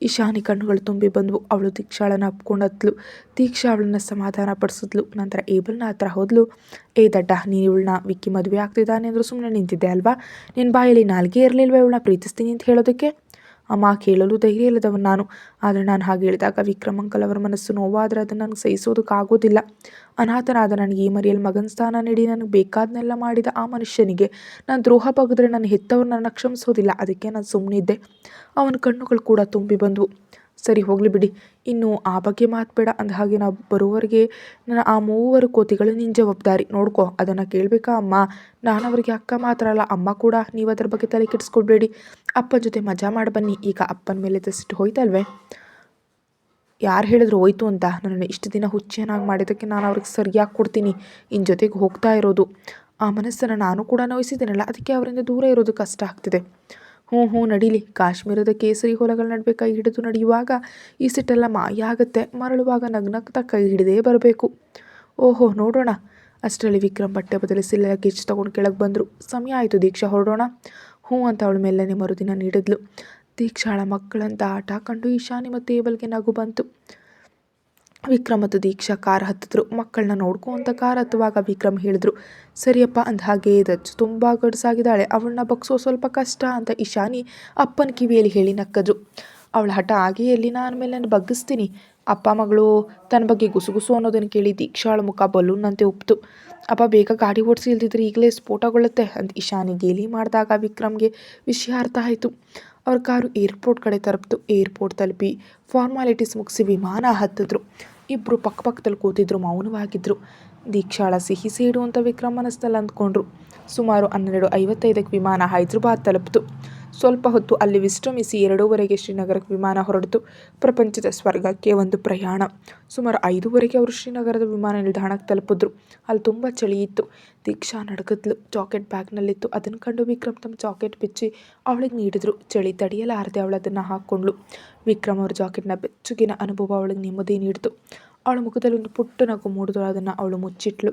S1: ಇಶಾನಿ ಕಣ್ಣುಗಳು ತುಂಬಿ ಬಂದವು. ಅವಳು ದೀಕ್ಷಾಳನ್ನು ಅಪ್ಕೊಂಡತ್ಲು. ದೀಕ್ಷಾ ಅವಳನ್ನ ಸಮಾಧಾನ ಪಡಿಸಿದ್ಲು. ನಂತರ ಏಬಲ್ನ ಹತ್ರ ಹೋದ್ಲು. ಏ ದಡ್ಡ, ನೀನು ಇವಳನ್ನ ವಿಕ್ಕಿ ಮದುವೆ ಆಗ್ತಿದ್ದಾನೆ ಅಂದರೂ ಸುಮ್ಮನೆ ನಿಂತಿದ್ದೆ ಅಲ್ವಾ? ನಿನ್ನ ಬಾಯಲ್ಲಿ ನಾಲ್ಗೆ ಇರಲಿಲ್ವ ಇವಳನ್ನ ಪ್ರೀತಿಸ್ತೀನಿ ಅಂತ ಹೇಳೋದಕ್ಕೆ? ಅಮ್ಮ, ಕೇಳಲು ಧೈರ್ಯ ಇಲ್ಲದವನು ನಾನು. ಆದರೆ ನಾನು ಹಾಗೆ ಹೇಳಿದಾಗ ವಿಕ್ರಮ್ ಅಂಕಲ್ ಅವರ ಮನಸ್ಸು ನೋವಾದರೆ ಅದನ್ನು ನನಗೆ ಸಹಿಸೋದಕ್ಕಾಗೋದಿಲ್ಲ. ಅನಾಥನಾದ ನನಗೆ ಈ ಮರಿಯಲ್ಲಿ ಮಗನ ಸ್ಥಾನ ನೀಡಿ ನನಗೆ ಬೇಕಾದನ್ನೆಲ್ಲ ಮಾಡಿದ ಆ ಮನುಷ್ಯನಿಗೆ ನಾನು ದ್ರೋಹ ಬಗೆದ್ರೆ ನನ್ನ ಹೆತ್ತವರು ನನ್ನ ಕ್ಷಮಿಸೋದಿಲ್ಲ. ಅದಕ್ಕೆ ನಾನು ಸುಮ್ಮನಿದ್ದೆ. ಅವನ ಕಣ್ಣುಗಳು ಕೂಡ ತುಂಬಿ ಬಂದವು. ಸರಿ, ಹೋಗಲಿ ಬಿಡಿ, ಇನ್ನು ಆ ಬಗ್ಗೆ ಮಾತಬೇಡ. ಅಂದ ಹಾಗೆ ನಾವು ಬರುವವರೆಗೆ ನನ್ನ ಆ 3 ಕೋತಿಗಳು ನಿನ್ನ ಜವಾಬ್ದಾರಿ ನೋಡ್ಕೊ. ಅದನ್ನು ಕೇಳಬೇಕಾ ಅಮ್ಮ? ನಾನು ಅವರಿಗೆ ಅಕ್ಕ ಮಾತ್ರ ಅಲ್ಲ, ಅಮ್ಮ ಕೂಡ. ನೀವು ಅದರ ಬಗ್ಗೆ ತಲೆ ಕೆಡಿಸ್ಕೊಡ್ಬೇಡಿ. ಅಪ್ಪನ ಜೊತೆ ಮಜಾ ಮಾಡಿ ಬನ್ನಿ. ಈಗ ಅಪ್ಪನ ಮೇಲೆ ಸಿಟ್ಟು ಹೋಯ್ತಲ್ವೇ? ಯಾರು ಹೇಳಿದ್ರು ಹೋಯ್ತು ಅಂತ? ನನ್ನನ್ನು ಇಷ್ಟು ದಿನ ಹುಚ್ಚೇನಾಗಿ ಮಾಡಿದ್ದಕ್ಕೆ ನಾನು ಅವ್ರಿಗೆ ಸರಿಯಾಗಿ ಕೊಡ್ತೀನಿ. ಇನ್ನು ಜೊತೆಗೆ ಹೋಗ್ತಾ ಇರೋದು. ಆ ಮನಸ್ಸನ್ನು ನಾನು ಕೂಡ ನೋಯಿಸಿದ್ದೀನಲ್ಲ, ಅದಕ್ಕೆ ಅವರಿಂದ ದೂರ ಇರೋದು ಕಷ್ಟ ಆಗ್ತಿದೆ. ಹ್ಞೂ ನಡೀಲಿ. ಕಾಶ್ಮೀರದ ಕೇಸರಿ ಹೊಲಗಳ ನಡುವೆ ಕೈ ಹಿಡಿದು ನಡೆಯುವಾಗ ಈ ಸಿಟ್ಟೆಲ್ಲ ಮಾಯ ಆಗುತ್ತೆ. ಮರಳುವಾಗ ನಗ್ನಗ್ತಾ ಕೈ ಹಿಡಿದೇ ಬರಬೇಕು. ಓಹೋ, ನೋಡೋಣ. ಅಷ್ಟರಲ್ಲಿ ವಿಕ್ರಮ್ ಬಟ್ಟೆ ಬದಲಿಸಿ ಲಗೇಜ್ ತೊಗೊಂಡು ಕೆಳಗೆ ಬಂದರು. ಸಮಯ ಆಯಿತು ದೀಕ್ಷಾ, ಹೊರಡೋಣ. ಹ್ಞೂ ಅಂತ ಅವಳ ಮೇಲನೆ ಮರುದಿನ ನೀಡಿದ್ಲು. ದೀಕ್ಷಾಳ ಮಕ್ಕಳಂತ ಆಟ ಕಂಡು ಇಶಾನಿ ಮತ್ತು ಏಬಲ್ಗೆ ನಗು ಬಂತು. ವಿಕ್ರಮ್ ಮತ್ತು ದೀಕ್ಷಾ ಕಾರ್ ಹತ್ತಿದ್ರು. ಮಕ್ಕಳನ್ನ ನೋಡ್ಕೊಂತ ಕಾರ್ ಹತ್ತುವಾಗ ವಿಕ್ರಮ್ ಹೇಳಿದ್ರು, ಸರಿಯಪ್ಪ. ಅಂದ ಹಾಗೆ ದಚ್ಚು ತುಂಬ ಗಡ್ಸಾಗಿದ್ದಾಳೆ, ಅವಳನ್ನ ಬಗ್ಸೋ ಸ್ವಲ್ಪ ಕಷ್ಟ ಅಂತ ಇಶಾನಿ ಅಪ್ಪನ ಕಿವಿಯಲ್ಲಿ ಹೇಳಿ ನಕ್ಕದ್ರು. ಅವಳ ಹಠ ಹಾಗೆಯೇ ಎಲ್ಲಿ, ನಾನು ಮೇಲೆ ನಾನು ಬಗ್ಗಿಸ್ತೀನಿ. ಅಪ್ಪ ಮಗಳು ತನ್ನ ಬಗ್ಗೆ ಗುಸುಗುಸು ಅನ್ನೋದನ್ನು ಕೇಳಿ ದೀಕ್ಷಾಳ ಮುಖ ಬಲೂನ್ನಂತೆ ಉಪ್ತು. ಅಪ್ಪ ಬೇಗ ಗಾಡಿ ಓಡಿಸಿ, ಇಲ್ದಿದ್ರೆ ಈಗಲೇ ಸ್ಫೋಟಗೊಳ್ಳುತ್ತೆ ಅಂತ ಇಶಾನಿ ಗೇಲಿ ಮಾಡಿದಾಗ ವಿಕ್ರಮ್ಗೆ ವಿಷಯ ಅರ್ಥ ಆಯಿತು. ಅವ್ರ ಕಾರು ಏರ್ಪೋರ್ಟ್ ಕಡೆ ತಲುಪಿತು. ಏರ್ಪೋರ್ಟ್ ತಲುಪಿ ಫಾರ್ಮಾಲಿಟೀಸ್ ಮುಗಿಸಿ ವಿಮಾನ ಹತ್ತಿದ್ರು. ಇಬ್ಬರು ಪಕ್ಕದಲ್ಲಿ ಕೂತಿದ್ರು, ಮೌನವಾಗಿದ್ದರು. ದೀಕ್ಷಾಳ ಸಿಹಿ ಸೇಡು ಅಂತ ವಿಕ್ರಮ್ ಮನಸ್ಸಿನಲ್ಲಿ ಅಂದ್ಕೊಂಡ್ರು. ಸುಮಾರು 12:55ಕ್ಕೆ ವಿಮಾನ ಹೈದರಾಬಾದ್ ತಲುಪಿತು. ಸ್ವಲ್ಪ ಹೊತ್ತು ಅಲ್ಲಿ ವಿಶ್ರಮಿಸಿ 2:30ಕ್ಕೆ ಶ್ರೀನಗರಕ್ಕೆ ವಿಮಾನ ಹೊರಟಿತು. ಪ್ರಪಂಚದ ಸ್ವರ್ಗಕ್ಕೆ ಒಂದು ಪ್ರಯಾಣ. ಸುಮಾರು 5:30ಕ್ಕೆ ಅವರು ಶ್ರೀನಗರದ ವಿಮಾನ ನಿಲ್ದಾಣಕ್ಕೆ ತಲುಪಿದ್ರು. ಅಲ್ಲಿ ತುಂಬ ಚಳಿ ಇತ್ತು. ದೀಕ್ಷಾ ನಡುಗಿದ್ಲು. ಜಾಕೆಟ್ ಬ್ಯಾಗ್ನಲ್ಲಿತ್ತು. ಅದನ್ನು ಕಂಡು ವಿಕ್ರಮ್ ತಮ್ಮ ಜಾಕೆಟ್ ಬಿಚ್ಚಿ ಅವಳಿಗೆ ನೀಡಿದ್ರು. ಚಳಿ ತಡೆಯಲಾರದೆ ಅವಳು ಅದನ್ನು ಹಾಕ್ಕೊಂಡ್ಳು. ವಿಕ್ರಮ್ ಅವ್ರ ಜಾಕೆಟ್ನ ಬೆಚ್ಚಗಿನ ಅನುಭವ ಅವಳಿಗೆ ನೆಮ್ಮದಿ ನೀಡಿತು. ಅವಳ ಮುಖದಲ್ಲಿ ಒಂದು ಪುಟ್ಟ ನಗು ಮೂಡಿದ್ರು. ಅದನ್ನು ಅವಳು ಮುಚ್ಚಿಟ್ಲು.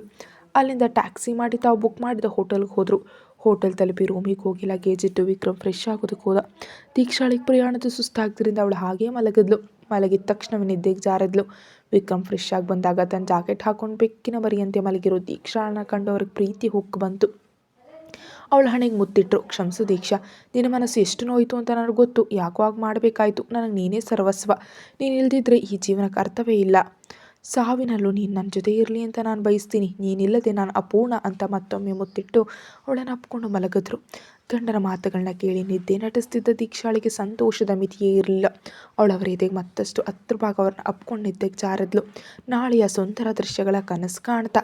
S1: ಅಲ್ಲಿಂದ ಟ್ಯಾಕ್ಸಿ ಮಾಡಿ ತಾವು ಬುಕ್ ಮಾಡಿದ ಹೋಟೆಲ್ಗೆ ಹೋದರು. ಹೋಟೆಲ್ ತಲುಪಿ ರೂಮಿಗೆ ಹೋಗಿ ಲಗೇಜ್ ಇಟ್ಟು ವಿಕ್ರಮ್ ಫ್ರೆಶ್ ಆಗೋದಕ್ಕೆ ಹೋದ. ದೀಕ್ಷಾಳಿಗೆ ಪ್ರಯಾಣದ ಸುಸ್ತಾಗ್ದ್ರಿಂದ ಅವಳು ಹಾಗೇ ಮಲಗಿದ್ಲು. ಮಲಗಿದ ತಕ್ಷಣವೇ ನಿದ್ದೆಗೆ ಜಾರಿದ್ಲು. ವಿಕ್ರಮ್ ಫ್ರೆಶ್ ಆಗಿ ಬಂದಾಗ ತನ್ನ ಜಾಕೆಟ್ ಹಾಕೊಂಡು ಬೆಕ್ಕಿನ ಮರಿಯಂತೆ ಮಲಗಿರೋ ದೀಕ್ಷಾಳನ್ನ ಕಂಡು ಅವ್ರಿಗೆ ಪ್ರೀತಿ ಹುಕ್ಕು ಬಂತು. ಅವಳ ಹಣೆಗೆ ಮುತ್ತಿಟ್ರು. ಕ್ಷಮಿಸು ದೀಕ್ಷಾ, ನಿನ್ನ ಮನಸ್ಸು ಎಷ್ಟು ನೋಯಿತು ಅಂತ ನನಗೆ ಗೊತ್ತು. ಯಾಕೋ ಆಗ ಮಾಡಬೇಕಾಯ್ತು. ನನಗೆ ನೀನೇ ಸರ್ವಸ್ವ. ನೀನು ಇಲ್ದಿದ್ರೆ ಈ ಜೀವನಕ್ಕೆ ಅರ್ಥವೇ ಇಲ್ಲ. ಸಾವಿನಲ್ಲೂ ನೀನು ನನ್ನ ಜೊತೆ ಇರಲಿ ಅಂತ ನಾನು ಬಯಸ್ತೀನಿ. ನೀನಿಲ್ಲದೆ ನಾನು ಅಪೂರ್ಣ ಅಂತ ಮತ್ತೊಮ್ಮೆ ಮುತ್ತಿಟ್ಟು ಅವಳನ್ನು ಅಪ್ಕೊಂಡು ಮಲಗಿದ್ರು. ಗಂಡನ ಮಾತುಗಳನ್ನ ಕೇಳಿ ನಿದ್ದೆ ನಟಿಸ್ತಿದ್ದ ದೀಕ್ಷಾಳಿಗೆ ಸಂತೋಷದ ಮಿತಿಯೇ ಇರಲಿಲ್ಲ. ಅವಳವರ ಎದೆಗೆ ಮತ್ತಷ್ಟು ಹತ್ರ ಭಾಗ ಅವ್ರನ್ನ ಅಪ್ಕೊಂಡು ನಿದ್ದೆಗೆ ಜಾರಿದ್ಲು. ನಾಳೆಯ ಸುಂದರ ದೃಶ್ಯಗಳ ಕನಸು ಕಾಣ್ತಾ